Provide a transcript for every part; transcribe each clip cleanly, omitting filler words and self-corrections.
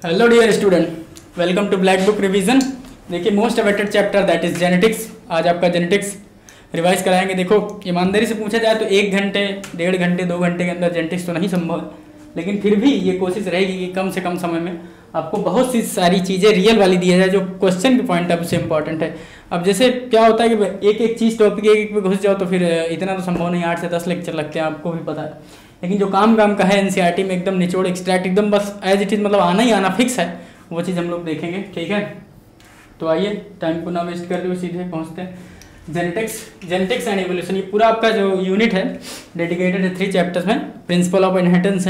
Hello dear student, welcome to black book revision. देखिए most awaited chapter that is genetics. आज आपका genetics revise कराएंगे। देखो ईमानदारी से पूछा जाए तो 1 घंटे 1.5 घंटे 2 घंटे के अंदर जेनेटिक्स तो नहीं संभव है, लेकिन फिर भी ये कोशिश रहेगी कि कम से कम समय में आपको बहुत सी सारी चीज़ें रियल वाली दी जाए जो क्वेश्चन के पॉइंट ऑफ व्यू से इंपॉर्टेंट है। अब जैसे क्या होता है कि एक एक चीज़ टॉपिक एक पे घुस जाओ तो फिर इतना तो संभव नहीं, 8 से 10 लेक्चर लगते हैं, आपको भी पता है। लेकिन जो काम का है एनसीईआरटी में एकदम निचोड़ एक्सट्रैक्ट एकदम बस एज इट इज़ मतलब आना ही आना फिक्स है, वो चीज़ हम लोग देखेंगे। ठीक है, तो आइए टाइम को ना वेस्ट करते हुए सीधे पहुंचते हैं जेनेटिक्स एंड एवोल्यूशन। ये पूरा आपका जो यूनिट है डेडिकेटेड है 3 चैप्टर्स में। Principal of inheritance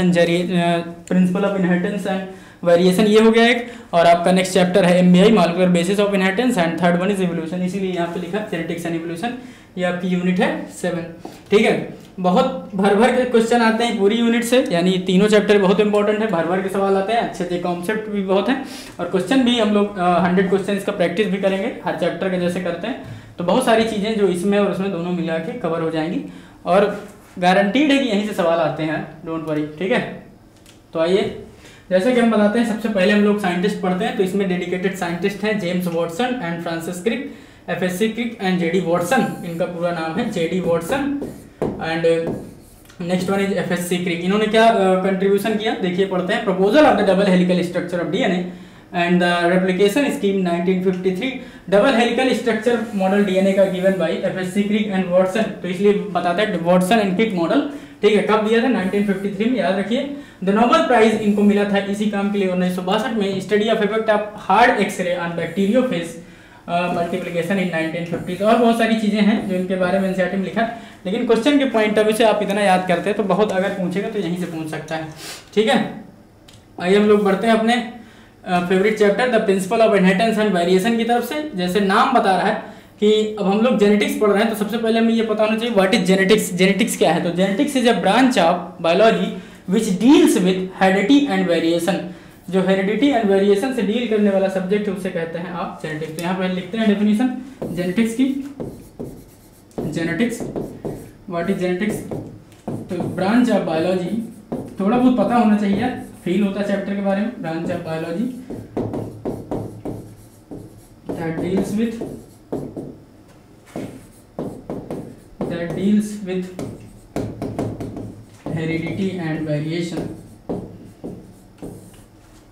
and variation ये हो गया एक, और आपका नेक्स्ट चैप्टर है MBI molecular basis of inheritance, and third one is evolution. इसीलिए यहाँ पे लिखा जेनेटिक्स एंड एवोल्यूशन। ये आपकी यूनिट है 7। ठीक है, बहुत भर भर के क्वेश्चन आते हैं पूरी यूनिट से, यानी तीनों चैप्टर बहुत इंपॉर्टेंट है, भर भर के सवाल आते हैं, अच्छे अच्छे कॉन्सेप्ट भी बहुत हैं, और क्वेश्चन भी हम लोग 100 क्वेश्चन का प्रैक्टिस भी करेंगे हर चैप्टर के जैसे करते हैं। तो बहुत सारी चीज़ें जो इसमें और उसमें दोनों मिला के कवर हो जाएंगी, और गारंटीड है कि यहीं से सवाल आते हैं, डोंट वरी। ठीक है, तो आइए जैसे कि हम बताते हैं, सबसे पहले हम लोग साइंटिस्ट पढ़ते हैं। तो इसमें डेडिकेटेड साइंटिस्ट हैं James Watson and Francis Crick, FSC Crick and JD Watson, इनका पूरा नाम है JD Watson, and next one is FSC Crick. इन्होंने क्या कंट्रीब्यूशन किया देखिए, पढ़ते हैं। Proposal of the double helical structure of DNA and the replication scheme 1953, double helical structure model DNA का given by FSC Crick and Watson. तो इसलिए बताता है वॉटसन एंड क्रिक मॉडल। ठीक है, कब दिया था? 1953 में, याद रखिए। द नोबेल प्राइज इनको मिला था इसी काम के लिए 1962 में, study of effect of hard x ray on bacteriophage multiplication in 1950। और बहुत सारी चीजें हैं जो इनके बारे में एनसीईआरटी में लिखा है, लेकिन क्वेश्चन के पॉइंट ऑफ व्यू से आप इतना याद करते हैं तो बहुत, अगर पूछेगा तो यहीं से पूछ सकता है। ठीक है, आइए हम लोग बढ़ते हैं अपने favourite chapter the principal of inheritance and variation की तरफ से। जैसे नाम बता रहा है कि अब हम लोग जेनेटिक्स पढ़ रहे हैं, तो सबसे पहले हमें ये पता होना चाहिए व्हाट इज जेनेटिक्स। जेनेटिक्स क्या है? तो genetics is a branch of biology which deals with heredity and variation. जो हेरिडिटी एंड वेरिएशन से डील करने वाला सब्जेक्ट है उसे कहते हैं आप जेनेटिक्स। तो यहाँ पर लिखते हैं डेफिनेशन जेनेटिक्स की। Genetics, what is genetics? तो ब्रांच ऑफ बायोलॉजी, थोड़ा बहुत पता होना चाहिए, फील होता है चैप्टर के बारे में। Branch of biology that deals with heredity and variation,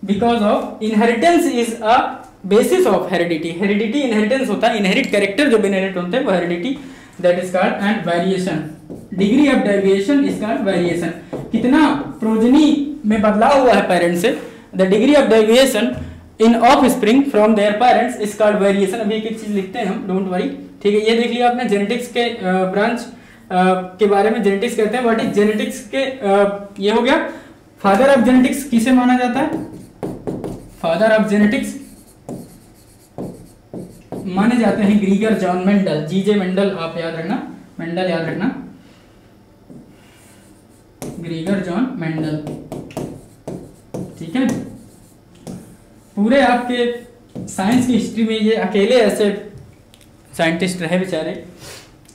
because of inheritance is a basis of heredity. Heredity inheritance होता है, इनहेरिट कैरेक्टर जो इनहेरिट होते हैं वो heredity, that is called, and variation, degree of deviation is called variation. कितना progeny में बदलाव हुआ है पेरेंट्स से, the degree of deviation in of spring from their parents is called variation. अभी एक एक चीज लिखते हैं हम, डोंट वरी। ठीक है, ये देख लिया आपने जेनेटिक्स के ब्रांच के बारे में। जेनेटिक्स कहते हैं व्हाट इज जेनेटिक्स के, ये हो गया। फादर ऑफ जेनेटिक्स किसे माना जाता है? फादर ऑफ जेनेटिक्स माने जाते हैं ग्रीगर जॉन मेंडल, जीजे मेंडल, आप याद रखना, मेंडल याद रखना, ग्रीगर जॉन मेंडल। ठीक है, पूरे आपके साइंस की हिस्ट्री में ये अकेले ऐसे साइंटिस्ट रहे बेचारे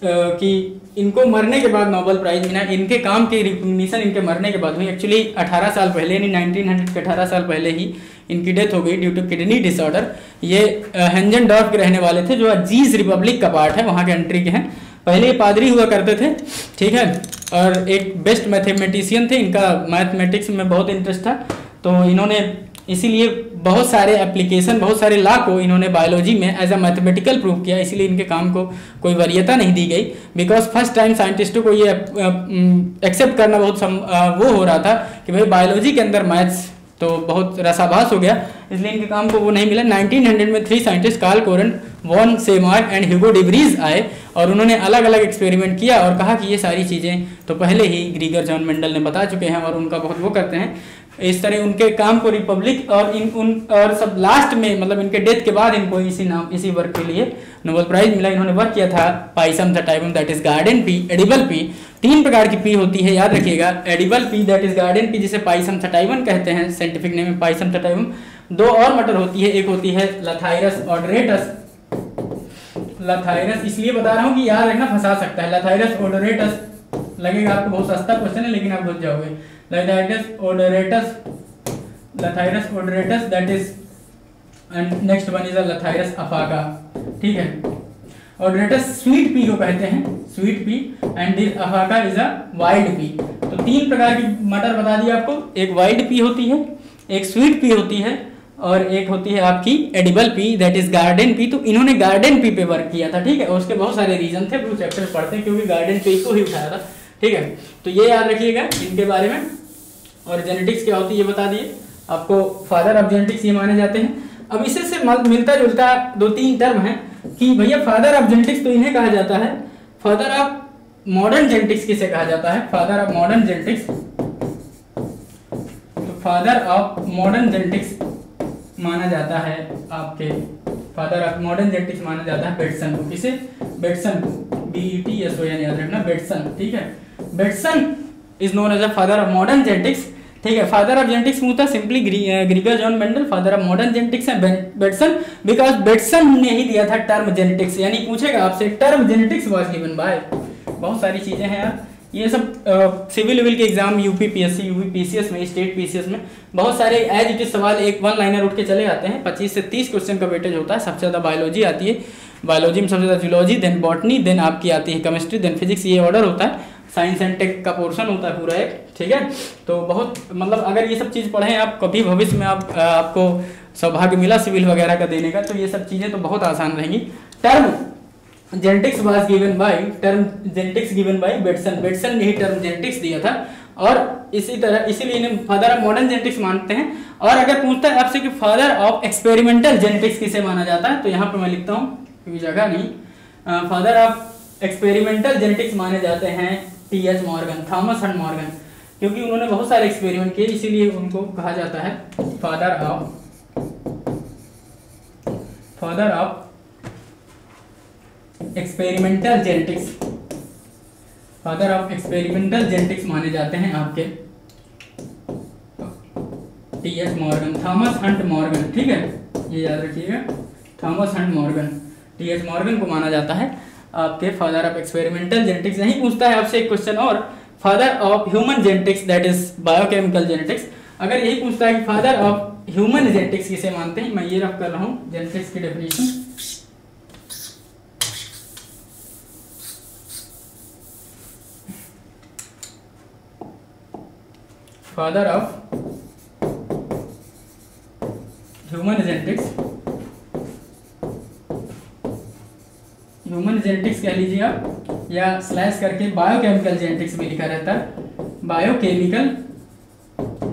कि इनको मरने के बाद नोबेल प्राइज मिला। इनके काम की रिकॉग्निशन इनके मरने के बाद हुई। एक्चुअली 18 साल पहले, यानी 1900 के 18 साल पहले ही इनकी डेथ हो गई ड्यू टू किडनी डिसऑर्डर। ये हेंजनडॉर्फ के रहने वाले थे, जो अजीज रिपब्लिक का पार्ट है, वहाँ के कंट्री के हैं। पहले ये पादरी हुआ करते थे। ठीक है, और एक बेस्ट मैथमेटिशियन थे, इनका मैथमेटिक्स में बहुत इंटरेस्ट था, तो इन्होंने इसीलिए बहुत सारे एप्लीकेशन, बहुत सारे लॉ को इन्होंने बायोलॉजी में एज अ मैथमेटिकल प्रूव किया। इसलिए इनके काम को कोई वरीयता नहीं दी गई, बिकॉज फर्स्ट टाइम साइंटिस्टों को ये एक्सेप्ट करना बहुत वो हो रहा था कि भाई बायोलॉजी के अंदर मैथ्स तो बहुत रसाभास हो गया, इसलिए इनके काम को वो नहीं मिला। 1900 में 3 scientist Carl Correns, von Semar and Hugo de Vries आए, और उन्होंने अलग अलग एक्सपेरिमेंट किया और कहा कि ये सारी चीज़ें तो पहले ही ग्रीगर जॉन मेंडल ने बता चुके हैं, और उनका बहुत वो करते हैं। इस तरह उनके काम को रिपब्लिक और सब लास्ट में, मतलब इनके डेथ के बाद इनको इसी वर्क के लिए नोबेल प्राइज मिला। इन्होंने वर्क किया था Pisum sativum, that is garden pea, edible P. 3 प्रकार की पी होती है, याद रखिएगा। Edible P that is garden pea, जिसे पाइसम सटाइवन कहते हैं, साइंटिफिक नेम है पाइसम सटाइवम। 2 और मटर होती है, एक होती है लथाइरस ओडोरेटस। लथाइरस इसलिए बता रहा हूँ कि याद रखना, फंसा सकता है। लथाइरस ओडोरेटस लगेगा आपको बहुत सस्ता क्वेश्चन है, लेकिन आप भूल जाओगे। लथाइरस ओडोरेटस Lathyrus odoratus, that is, and next one is a Lathyrus aphaga, ठीक है। odoratus स्वीट पी को कहते हैं, sweet pea, and this aphaga is a wild P. तो तीन प्रकार की मटर बता दिया आपको, एक वाइल्ड पी होती है, एक स्वीट पी होती है, और एक होती है आपकी edible P, that is garden pea. तो इन्होंने गार्डन पी पे वर्क किया था, ठीक है, और उसके बहुत सारे रीजन थे, वो चैप्टर पढ़ते हैं क्योंकि गार्डन पी को ही उठाया था, ठीक है। तो ये याद रखिएगा इनके बारे में। और जेनेटिक्स क्या होती है ये बता दिए आपको, फादर ऑफ जेनेटिक्स ये माने जाते हैं। अब इसे से मिलता जुलता दो तीन टर्म है कि भैया फादर ऑफ जेनेटिक्स तो इन्हें कहा जाता है, फादर ऑफ मॉडर्न जेनेटिक्स किसे कहा जाता है, फादर ऑफ मॉडर्न जेनेटिक्स। तो फादर ऑफ मॉडर्न जेनेटिक्स माना जाता है आपके, फादर ऑफ मॉडर्न जेनेटिक्स माना जाता है बेटसन को। किसे? बेटसन को, BETSON याद रखना, बेटसन, ठीक है। Bateson is known as a father of modern genetics, ठीक है। फादर ऑफ जेनेटिक्स पूछता simply Gregor John Mendel, father of modern genetics है बेटसन, बिकॉज बेटसन ने ही दिया था टर्म जेनेटिक्स। यानी पूछेगा आपसे term genetics was given by, बहुत सारी चीजें हैं यार, ये सब सिविल लेवल के exam UP PSC, UP PCS में, स्टेट PCS में बहुत सारे एज इट इज सवाल एक वन लाइनर उठ के चले आते हैं। 25 से 30 क्वेश्चन का वेटेज होता है। सबसे ज़्यादा बायोलॉजी आती है, बायोलॉजी में सबसे ज़्यादा जूलॉजी, देन बॉटनी, देन आपकी आती है केमिस्ट्री, देन फिजिक्स, ये ऑर्डर होता है। साइंस एंड टेक का पोर्शन होता है पूरा एक, ठीक है। तो बहुत मतलब अगर ये सब चीज़ पढ़ें आप, कभी भविष्य में आपको सौभाग्य मिला सिविल वगैरह का देने का, तो ये सब चीज़ें तो बहुत आसान रहेंगी। Term genetics was given bye, term genetics given by Bateson, Bateson ने ही टर्म जेनेटिक्स दिया था। और इसी तरह इसीलिए इन्हें फादर ऑफ मॉडर्न जेनेटिक्स मानते हैं। और अगर पूछता है आपसे कि फादर ऑफ एक्सपेरिमेंटल जेनेटिक्स किसे माना जाता है, तो यहाँ पर मैं लिखता हूँ क्योंकि जगह नहीं, फादर ऑफ एक्सपेरिमेंटल जेनेटिक्स माने जाते हैं TH Morgan, Thomas Hunt Morgan, क्योंकि उन्होंने बहुत सारे एक्सपेरिमेंट किए, इसीलिए उनको कहा जाता है father of experimental genetics. Father of experimental genetics माने जाते हैं आपके TH Morgan, Thomas Hunt Morgan, ठीक है, ये याद रखिएगा, Thomas Hunt Morgan, TH Morgan को माना जाता है आपके फादर ऑफ एक्सपेरिमेंटल जेनेटिक्स। नहीं पूछता है आपसे एक क्वेश्चन और, father of human genetics, that is biochemical genetics. अगर यही पूछता है कि फादर ऑफ ह्यूमन जेनेटिक्स किसे मानते हैं, मैं ये रख कर रहा हूँ जेनेटिक्स की definition. Father of human genetics, human genetics कह लीजिए आप, या स्लैश करके बायोकेमिकल जेनेटिक्स भी लिखा रहता है, बायोकेमिकल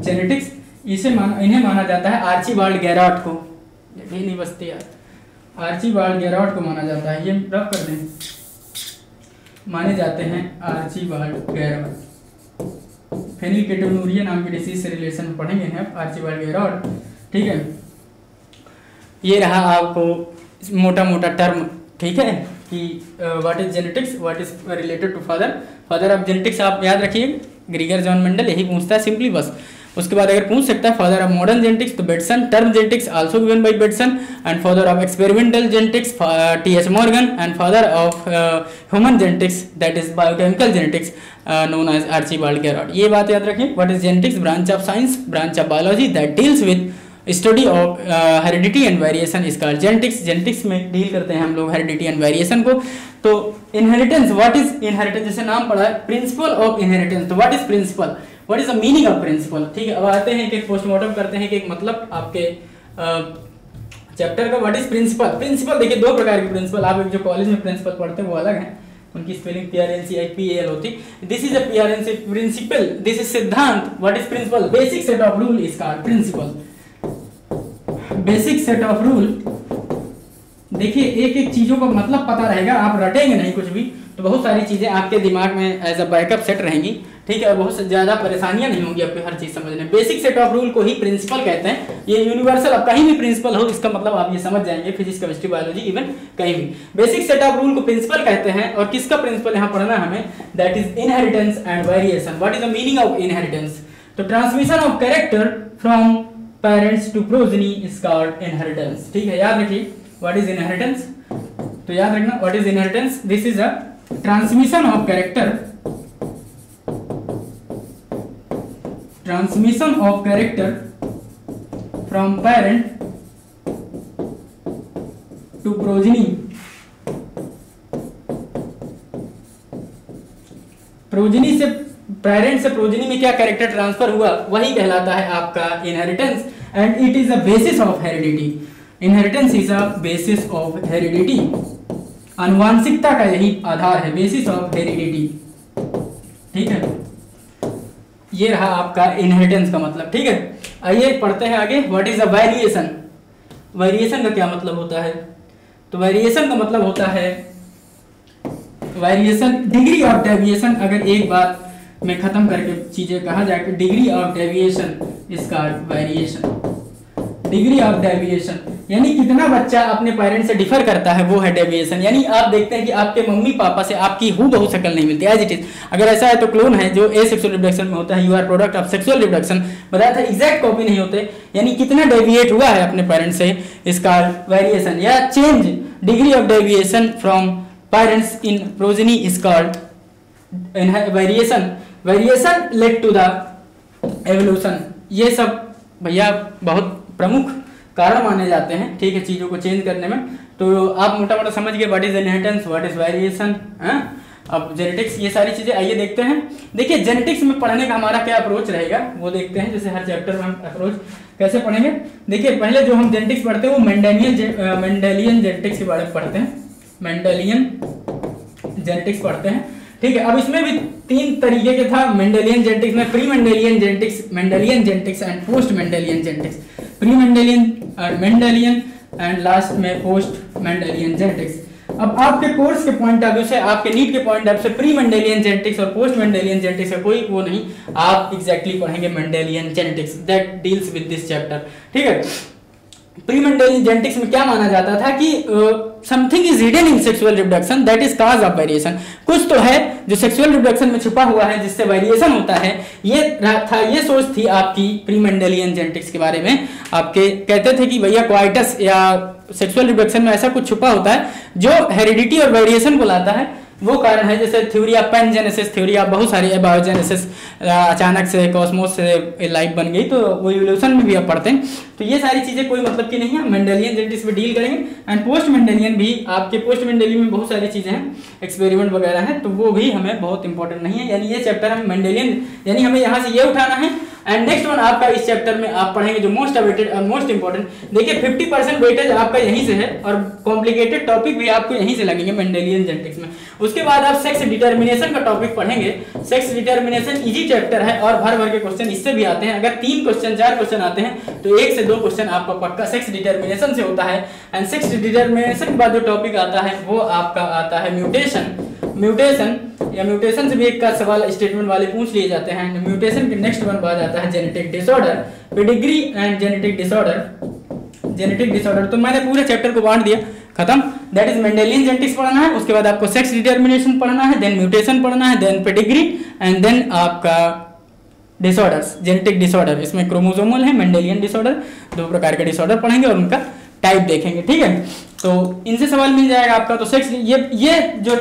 जेनेटिक्स। इन्हें माना जाता है आर्चीबाल्ड गैराट को, ये नहीं बचती यार, आर्चीबाल्ड गैराट को माना जाता है, ये रफ कर दें, माने जाते हैं आर्चीबाल्ड गैराट। फेनिलकेटोनुरिया नाम की डिसीज से रिलेशन पढ़ेंगे हैं आर्चीबाल्ड गैराट, ठीक है। ये रहा आपको मोटा मोटा टर्म, ठीक है, कि what is genetics, what is related to father of genetics आप याद रखिए, ग्रीगर जॉन मेंडल यही पूछता है सिंपली बस। उसके बाद अगर पूछ सकता है फादर ऑफ मॉडर्न जेनेटिक्स तो Bateson, term genetics also given by Bateson, and father of experimental genetics TH Morgan, and father of human genetics that is biochemical genetics known as Archibald Garrod. ये बात याद रखें। What is genetics, branch of science, branch of biology that deals with study of heredity and variation is called genetics. Genetics में deal करते हैं हम लोग heredity and variation को। तो इनहेरिटेंस, व्हाट इज इनहेरिटेंस, जैसे नाम पढ़ा है प्रिंसिपल ऑफ इनहेरिटेंस, तो what is principle, what is the meaning of principle, ठीक है। अब आते हैं कि पोस्टमार्टम करते हैं कि एक मतलब आपके चैप्टर का व्हाट इज प्रिंसिपल। प्रिंसिपल देखिए दो प्रकार के प्रिंसिपल, आप जो कॉलेज में प्रिंसिपल पढ़ते हैं वो अलग है, उनकी स्पेलिंग PRNCIPAL होती। This is a principle, this is सिद्धांत। What is principle, basic set of rule is called principle. Basic set of rule, देखिए एक एक चीजों का मतलब पता रहेगा, आप रटेंगे नहीं कुछ भी, तो बहुत सारी चीजें आपके दिमाग में एज अ बैकअप सेट रहेंगी, ठीक है, और बहुत ज्यादा परेशानियां नहीं होंगी आपको हर चीज समझने। बेसिक सेट ऑफ रूल को ही प्रिंसिपल कहते हैं। ये यूनिवर्सल, अब कहीं भी प्रिंसिपल हो इसका मतलब आप ये समझ जाएंगे, फिजिक्स केमिस्ट्री बायोलॉजी इवन कहीं भी बेसिक सेट ऑफ रूल को प्रिंसिपल कहते हैं। और किसका प्रिंसिपल यहाँ पढ़ना हमें, that is inheritance and variation. What is the meaning of inheritance, तो transmission of character from parents to progeny is called inheritance, ठीक है, याद रखिए। व्हाट इज इनहेरिटेंस, तो याद रखना what is inheritance, this is a transmission of character, transmission of character from parent to progeny, progeny से parent से progeny में क्या कैरेक्टर ट्रांसफर हुआ वही कहलाता है आपका inheritance, and it is a basis of heredity. Inheritance is a basis of heredity, आनुवांशिकता का यही आधार है, बेसिस ऑफ हेरिडिटी। ठीक है, ये रहा आपका इनहेरिटेंस का मतलब। ठीक है, आइए पढ़ते हैं आगे। What is a variation? Variation का क्या मतलब होता है? तो वेरिएशन का मतलब होता है, वेरिएशन डिग्री ऑफ डेविएशन। अगर एक बात में खत्म करके चीजें कहा जाए तो डिग्री ऑफ डेविएशन इसका वेरिएशन, डिग्री ऑफ डेविएशन यानी कितना बच्चा अपने पेरेंट्स से डिफर करता है, वो है डेविएशन। यानी आप देखते हैं कि आपके मम्मी पापा से आपकी हूबहू शक्ल नहीं मिलती एज इट इज। अगर ऐसा है तो क्लोन है जो एसेक्सुअल रिप्रोडक्शन में होता है, you are product of sexual reproduction, बताया था एग्जैक्ट कॉपी नहीं होते। यानी कितना डेविएट हुआ है अपने पेरेंट्स से, इसका वेरिएशन या change, degree of deviation from parents in progeny is called variation. Variation led to the evolution. ये सब भैया बहुत प्रमुख कारण माने जाते हैं, ठीक है, चीजों को चेंज करने में। तो आप मोटा मोटा समझ गए what is inheritance, what is variation. अब जेनेटिक्स, ये सारी चीजें आइए देखते हैं। देखिए जेनेटिक्स में पढ़ने का हमारा क्या अप्रोच रहेगा वो देखते हैं। जैसे हर चैप्टर में हम अप्रोच कैसे पढ़ेंगे। देखिए पहले जो हम जेनेटिक्स पढ़ते हैं वो मेंडेलियन जेनेटिक्स के बारे में पढ़ते हैं, मेंडेलियन जेनेटिक्स पढ़ते हैं। ठीक है, अब इसमें भी तीन तरीके के था मेंडेलियन जेनेटिक्स में, pre Mendelian genetics, Mendelian genetics and post Mendelian genetics. Pre Mendelian और मेंडेलियन एंड लास्ट में पोस्ट मेंडेलियन जेनेटिक्स। अब आपके कोर्स के पॉइंट ऑफ व्यू से, आपके नीड के पॉइंट ऑफ व्यू से प्री मेंडेलियन जेनेटिक्स और पोस्ट मेंडेलियन जेनेटिक्स का कोई वो नहीं, आप एग्जैक्टली पढ़ेंगे Mendelian genetics that deals with this chapter. ठीक है, प्री मेंडेलियन जेनेटिक्स में क्या माना जाता था कि something is hidden in sexual reproduction that is cause of variation. कुछ तो है जो सेक्सुअल रिप्रोडक्शन में छुपा हुआ है जिससे वेरिएशन होता है। ये सोच थी आपकी प्री मेंडेलियन जेनेटिक्स के बारे में। आपके कहते थे कि भैया क्वाइटस या सेक्सुअल रिप्रोडक्शन में ऐसा कुछ छुपा होता है जो हेरिडिटी और वेरिएशन को लाता है, वो कारण है। जैसे थ्योरी ऑफ पैनजेनेसिस, थ्योरी ऑफ बहुत सारी एबायोजेनेसिस, अचानक से कॉस्मोस से लाइफ बन गई, तो वो इवोल्यूशन में भी आप पढ़ते हैं। तो ये सारी चीजें कोई मतलब की नहीं है, मेंडेलियन जेनेटिक्स पे डील करेंगे। एंड पोस्ट मेंडेलियन भी, आपके पोस्ट मेंडेलियन में बहुत सारी चीजें हैं, एक्सपेरिमेंट वगैरह हैं, तो वो भी हमें बहुत इंपॉर्टेंट नहीं है। यानी ये चैप्टर हम मेंडेलियन, यानी हमें यहाँ से ये उठाना है। एंड नेक्स्ट वन आपका इस चैप्टर में आप पढ़ेंगे जो मोस्ट अवेटेड और मोस्ट इंपॉर्टेंट। देखिए 50% वेटेज आपका यहीं से है और कॉम्प्लिकेटेड टॉपिक भी आपको यहीं से लगेंगे मेंडेलियन जेनेटिक्स में। उसके बाद आप सेक्स डिटर्मिनेशन का टॉपिक पढ़ेंगे। सेक्स डिटर्मिनेशन इजी चैप्टर है और भर भर के क्वेश्चन इससे भी आते हैं। अगर 3 क्वेश्चन 4 क्वेश्चन आते हैं तो 1 से 2 क्वेश्चन आपका पक्का सेक्स डिटर्मिनेशन से होता है। एंड सेक्स डिटर्मिनेशन के बाद जो टॉपिक आता है वो आपका आता है म्यूटेशन या म्यूटेशन से भी एक का सवाल स्टेटमेंट वाले पूछ लिए जाते हैं। म्यूटेशन के नेक्स्ट वन बाद आता है genetic disorder, pedigree and genetic disorder. तो मैंने पूरे चैप्टर को बांट दिया, खत्म। दैट इज मेंडेलियन जेनेटिक्स पढ़ना है, उसके बाद आपको सेक्स डिटर्मिनेशन पढ़ना है, देन म्यूटेशन पढ़ना है, देन पेडिग्री एंड देन आपका डिसऑर्डर्स, जेनेटिक डिसऑर्डर। इसमें क्रोमोसोमल है, मेंडेलियन डिसऑर्डर, 2 प्रकार के डिसऑर्डर पढ़ेंगे और उनका टाइप देखेंगे। ठीक है, तो इनसे सवाल मिल जाएगा आपका। तो सेक्स, ये जो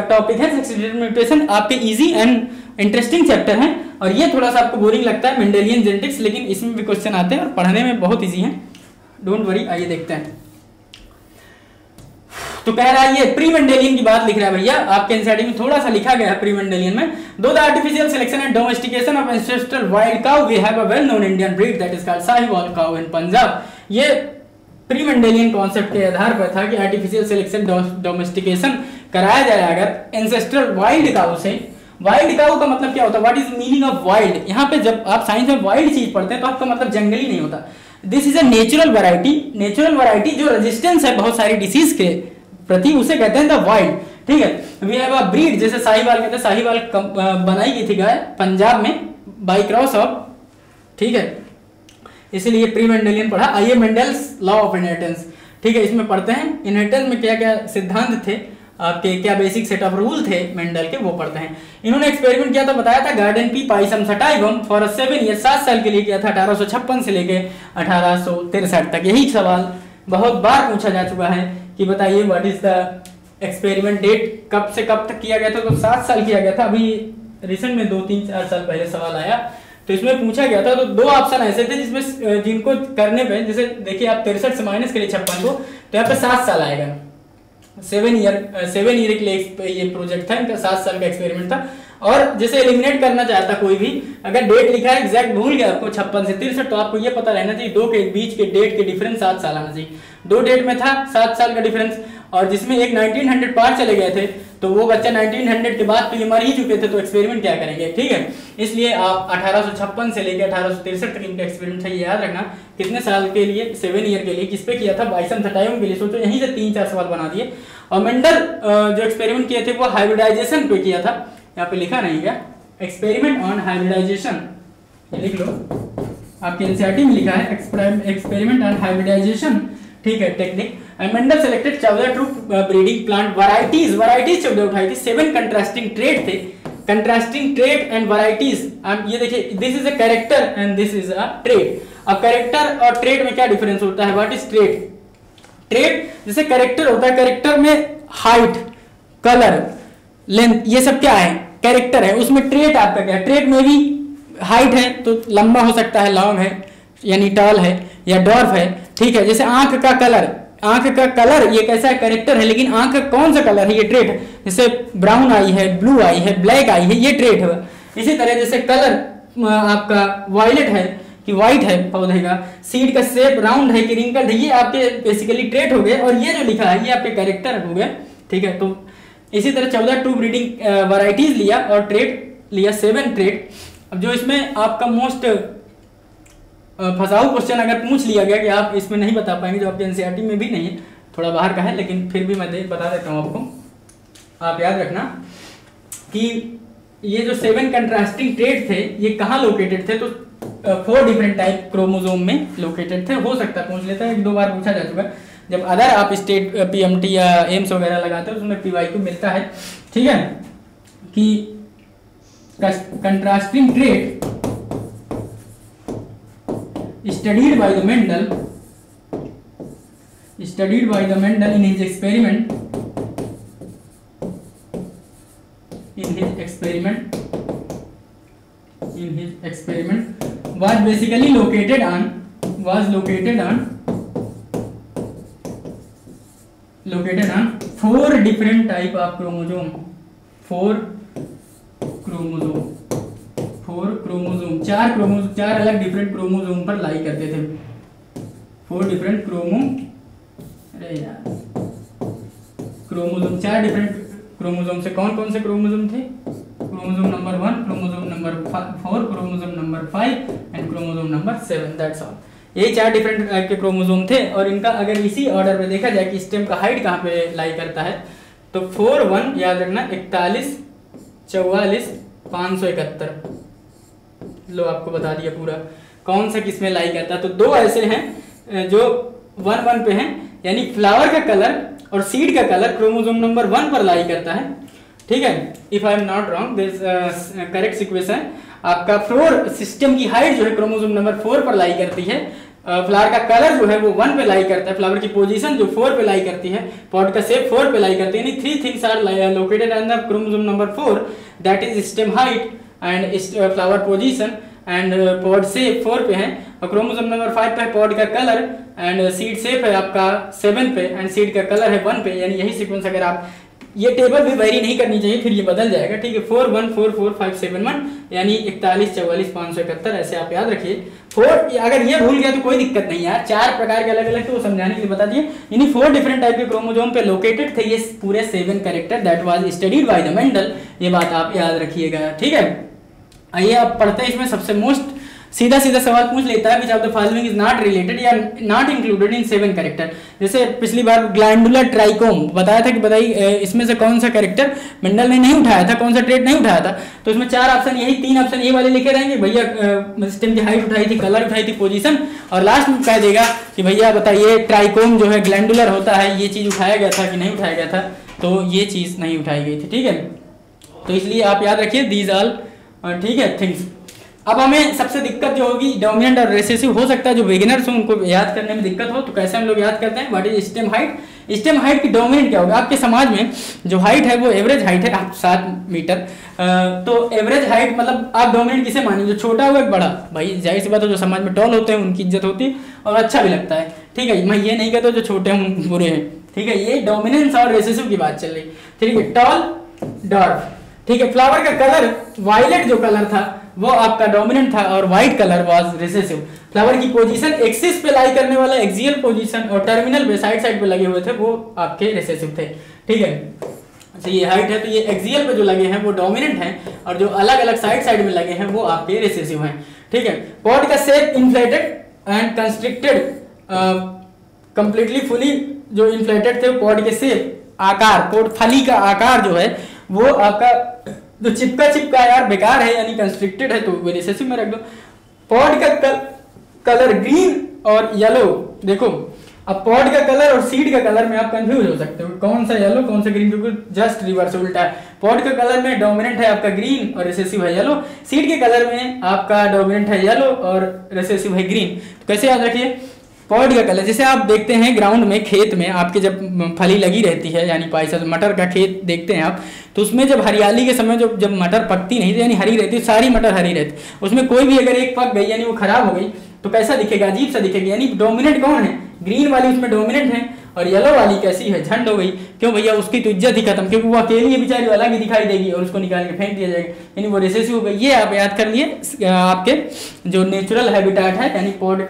टॉपिक है सेक्स डिटर्मिनेशन, आपके इजी एंड इंटरेस्टिंग चैप्टर है। और ये थोड़ा सा आपको बोरिंग लगता है मेंडेलियन जेनेटिक्स, लेकिन इसमें भी क्वेश्चन आते हैं और पढ़ने में बहुत इजी है, डोंट वरी। आइए देखते हैं। तो कह रहा है ये प्री मेंडेलियन की बात लिख रहा है भैया, आपके एनसीईआरटी में थोड़ा सा लिखा गया है प्री मेंडेलियन में। Though the artificial selection and domestication of ancestral wild cow we have a well known Indian breed that is called Sahiwal cow in Punjab. ये प्री मेंडेलियन कॉन्सेप्ट के आधार पर था कि आर्टिफिशियल सिलेक्शन डोमेस्टिकेशन कराया जाए अगर एंसेस्ट्रल वाइल्ड काउ से। Wild cow का मतलब क्या होता है, what is meaning of wild? यहाँ पे जब आप साइंस में वाइल्ड चीज पढ़ते हैं तो आपका मतलब जंगली नहीं होता। This is a natural variety जो रेजिस्टेंस है बहुत सारी डिसीज के प्रति, उसे कहते हैं द वाइल्ड। ठीक है, वी हैव अ ब्रीड, जैसे साहिवाल कहते हैं, साहिवाल बनाई गई थी गाय पंजाब में बाई क्रॉस ऑफ, ठीक है, इसलिए प्री मेंडेलियन पढ़ा। आइए मेंडल्स लॉ ऑफ इनहेरिटेंस, ठीक है, इसमें पढ़ते हैं इनहेरिटेंस में क्या क्या सिद्धांत थे आपके, क्या बेसिक सेट ऑफ रूल थे मेंडल के, वो पढ़ते हैं। इन्होंने एक्सपेरिमेंट किया था, बताया था garden pea Pisum sativum for 7 year, 7 साल के लिए किया था, 1856 से लेके 1863 तक। यही सवाल बहुत बार पूछा जा चुका है कि बताइए what is the experiment date, कब से कब तक किया गया था? तो 7 साल किया गया था। अभी रिसेंट में 2-3-4 साल पहले सवाल आया तो इसमें पूछा गया था, तो 2 ऑप्शन ऐसे थे जिसमें जिनको करने पे, जैसे देखिए आप 63 से माइनस करिए 56 को, तो यहाँ पे 7 साल आएगा। 7 ईयर के लिए ये प्रोजेक्ट था, इनका 7 साल का एक्सपेरिमेंट था। और जैसे एलिमिनेट करना चाहता कोई भी, अगर डेट लिखा है एग्जैक्ट भूल गया आपको 56 से 63, तो आपको ये पता रहना चाहिए 2 के बीच के डेट के डिफरेंस 7 साल आना चाहिए। 2 डेट में था 7 साल का डिफरेंस, और जिसमें एक 1900 पार चले गए थे, तो वो बच्चा 1900 के बाद तो ये मर ही चुके थे, तो एक्सपेरिमेंट क्या करेंगे, ठीक है। इसलिए आप 1856 से लेकर 1863 तक इनका एक्सपेरिमेंट है, याद रखना। कितने साल के लिए, 7 ईयर के लिए। किस पे किया था, बाइसन थटाइम के लिए। सोचो यहीं से 3-4 सवाल बना दिए। और मेंडल जो एक्सपेरिमेंट किए थे वो हाइब्रिडाइजेशन पे किया था, यहाँ पे लिखा नहीं गया, एक्सपेरिमेंट ऑन हाइब्रिडाइजेशन, लिख लो, आपके एनसीईआरटी में लिखा है एक्सपेरिमेंट ऑन हाइब्रिडाइजेशन, ठीक है, technique. Mendel selected 14 true breeding plant varieties 14 उठाई थी, 7 कंट्रास्टिंग ट्रेट थे, कंट्रास्टिंग ट्रेट एंड वैरायटीज। ये देखिए, this is a character and this is a trait. अब कैरेक्टर और ट्रेट में क्या डिफरेंस होता है, व्हाट इज ट्रेट? ट्रेट जैसे कैरेक्टर होता है, कैरेक्टर में हाइट, कलर, लेंथ, ये सब क्या है, कैरेक्टर है। उसमें ट्रेट आपका क्या है, ट्रेट में भी हाइट है तो लंबा हो सकता है, लॉन्ग है यानी टॉल है, या डॉर्फ है, ठीक है। जैसे आंख का कलर, आंख का कलर ये कैसा है, कैरेक्टर है, लेकिन आंख का कौन सा कलर है, ये ट्रेट है। जैसे ब्राउन आई है, ब्लू आई है, ब्लैक आई है, ये ट्रेट है। इसी तरह जैसे कलर आपका वायलेट है कि व्हाइट है पौधे का, सीड का शेप राउंड है कि रिंकल्ड है, ये आपके बेसिकली ट्रेट हो गए। और ये जो लिखा है ये आपके कैरेक्टर हो गए, ठीक है। तो इसी तरह 14 ट्रू ब्रीडिंग वैरायटीज लिया और ट्रेट लिया, 7 ट्रेट। अब जो इसमें आपका मोस्ट फंसाऊ क्वेश्चन अगर पूछ लिया गया कि आप इसमें नहीं बता पाएंगे, जो आपके एनसीईआरटी में भी नहीं है, थोड़ा बाहर का है, लेकिन फिर भी मैं बता देता हूँ आपको। आप याद रखना कि ये जो 7 कंट्रास्टिंग ट्रेट थे ये कहाँ लोकेटेड थे, तो 4 डिफरेंट टाइप क्रोमोसोम में लोकेटेड थे। हो सकता है पूछ लेता है, 1-2 बार पूछा जा चुका है। जब अदर आप स्टेट पीएमटी या एम्स वगैरह लगाते हो उसमें पीवाईक्यू मिलता है, ठीक है, कि contrasting trait studied by the Mendel in his experiment was basically located on 4 different type of chromosome, 4 4 अलग डिफरेंट क्रोमोसोम पर लाई करते थे। 4 डिफरेंट क्रोमोसोम 4 डिफरेंट क्रोमोसोम से कौन कौन से क्रोमोसोम थे, chromosome number 1, chromosome number 4, chromosome number 5 and chromosome number 7, that's all. ये 4 डिफरेंट टाइप के क्रोमोसोम थे। और इनका अगर इसी ऑर्डर में देखा जाए कि स्टेम का हाइट कहाँ पे लाई करता है, तो 4 1 याद रखना, 41 44 571, लो आपको बता दिया पूरा कौन सा किसमें लाई करता है। तो 2 ऐसे हैं जो 1 1 पे हैं, यानी फ्लावर का कलर और सीड का कलर क्रोमोसोम नंबर 1 पर लाई करता है, ठीक है। If I am not wrong, this correct sequence है आपका। फ्लोर सिस्टम की हाइट जो है क्रोमोसोम नंबर 4 पर लाई करती है, फ्लावर का कलर जो है वो 1 पे लाई करता है, फ्लावर की पोजीशन जो 4 पे लाई करती है, पॉट का शेप 4 पे लाई करती है, यानी 3 things are located under chromosome number 4, that is stem height and flower position and pod shape 4 पे है, और क्रोमोसोम नंबर 5 पे पॉड का कलर एंड सीड शेप है आपका 7 पे एंड सीड का कलर है 1 पे। यानी यही सीक्वेंस, अगर आप ये टेबल भी वेरी नहीं करनी चाहिए, फिर ये बदल जाएगा, ठीक है। 4 1 4 4 5 7 1 यानी 41 44 571, ऐसे आप याद रखिए। 4 अगर ये भूल गया तो कोई दिक्कत नहीं यार, 4 प्रकार के अलग अलग तो समझाने के लिए बता दिए। यानी 4 डिफरेंट टाइप के क्रोमोसोम पे लोकेटेड थे ये पूरे 7 character, that was studied by the Mendel. ये बात आप याद रखिएगा, ठीक है। आइए अब पढ़ते हैं, इसमें सबसे मोस्ट सीधा सवाल पूछ लेता है, which of the following is not related या नॉट इंक्लूडेड इन 7 कैरेक्टर। जैसे पिछली बार ग्लैंडुलर ट्राइकोम बताया था कि बताइए इसमें से कौन सा कैरेक्टर मेंडल ने नहीं उठाया था, कौन सा ट्रेट नहीं उठाया था। तो इसमें 4 ऑप्शन यही, 3 ऑप्शन ये वाले लिखे रहेंगे, भैया सिस्टम की हाइट उठाई थी, कलर उठाई थी, पोजीशन, और लास्ट में कह देगा कि भैया बताइए ट्राइकोम जो है ग्लैंडुलर होता है, ये चीज उठाया गया था कि नहीं उठाया गया था, तो ये चीज नहीं उठाई गई थी, ठीक है। तो इसलिए आप याद रखिए दीज ऑल, ठीक है, थिंग्स। अब हमें सबसे दिक्कत जो होगी डोमिनेंट और रिसेसिव, हो सकता है जो बिगिनर्स हो उनको याद करने में दिक्कत हो, तो कैसे हम लोग याद करते हैं, what is stem height. Stem height की डोमिनेंट क्या होगा, आपके समाज में जो हाइट है वो एवरेज हाइट है 7 मीटर, तो एवरेज हाइट मतलब आप डोमिनेंट किसे मानेंगे, जो छोटा हुआ बड़ा, भाई जाहिर सी बात है जो समाज में टॉल होते हैं उनकी इज्जत होती है और अच्छा भी लगता है, ठीक है। मैं ये नहीं कहता जो छोटे हैं बुरे हैं, ठीक है, ये डोमिनेंस और रिसेसिव की बात चल रही, ठीक है। टॉल, डॉर्फ, ठीक है। फ्लावर का कलर वायलेट जो कलर था वो आपका डोमिनेंट था और white colour was recessive. Flower की पोजीशन एक्सिस पे लाई करने वाला एक्सियल पोजीशन और टर्मिनल पे साइड साइड पे लगे हुए थे वो आपके रिसेसिव थे, ठीक है। अच्छा ये हाइट है तो ये एक्सियल पे जो लगे हैं वो डोमिनेंट हैं और जो अलग अलग साइड साइड में लगे हैं वो आपके रिसेसिव हैं, ठीक है। पॉड का shape inflated and constricted, completely fully जो इन्फ्लेटेड थे पॉड के शेप आकार, पॉड फली का आकार जो है वो आपका जो चिपका यार बेकार है यानी कंस्ट्रिक्टेड है तो वो रिसेसिव में रख दो। पॉड का कलर ग्रीन और येलो, देखो अब पॉड का कलर और सीड का कलर में आप कंफ्यूज हो सकते हो कौन सा येलो कौन सा ग्रीन, क्योंकि जस्ट रिवर्स उल्टा है। पॉड का कलर में डोमिनेंट है आपका ग्रीन और रिसेसिव है येलो, सीड के कलर में आपका डोमिनेंट है येलो और रिसेसिव है ग्रीन। तो कैसे याद रखिए, पॉड का कलर जैसे आप देखते हैं ग्राउंड में खेत में आपके जब फली लगी रहती है यानी पाइसा मटर का खेत देखते हैं आप, तो उसमें जब हरियाली के समय जब मटर पकती नहीं थी यानी हरी रहती, सारी मटर हरी रहती, उसमें कोई भी अगर एक पक गई यानी वो खराब हो गई तो कैसा दिखेगा, अजीब सा दिखेगा। यानी डोमिनेंट कौन है, ग्रीन वाली उसमें डोमिनेंट है और येलो वाली कैसी है, झंड हो गई। क्यों भैया, उसकी तो इज्जत ही खत्म, क्योंकि वो अकेली है बेचारी, अलग ही दिखाई देगी और उसको निकाल के फेंक दिया जाएगा, यानी वो रिसेसिव हो गई। ये आप याद कर लिए आपके जो नेचुरल हैबिटेट है यानी पॉड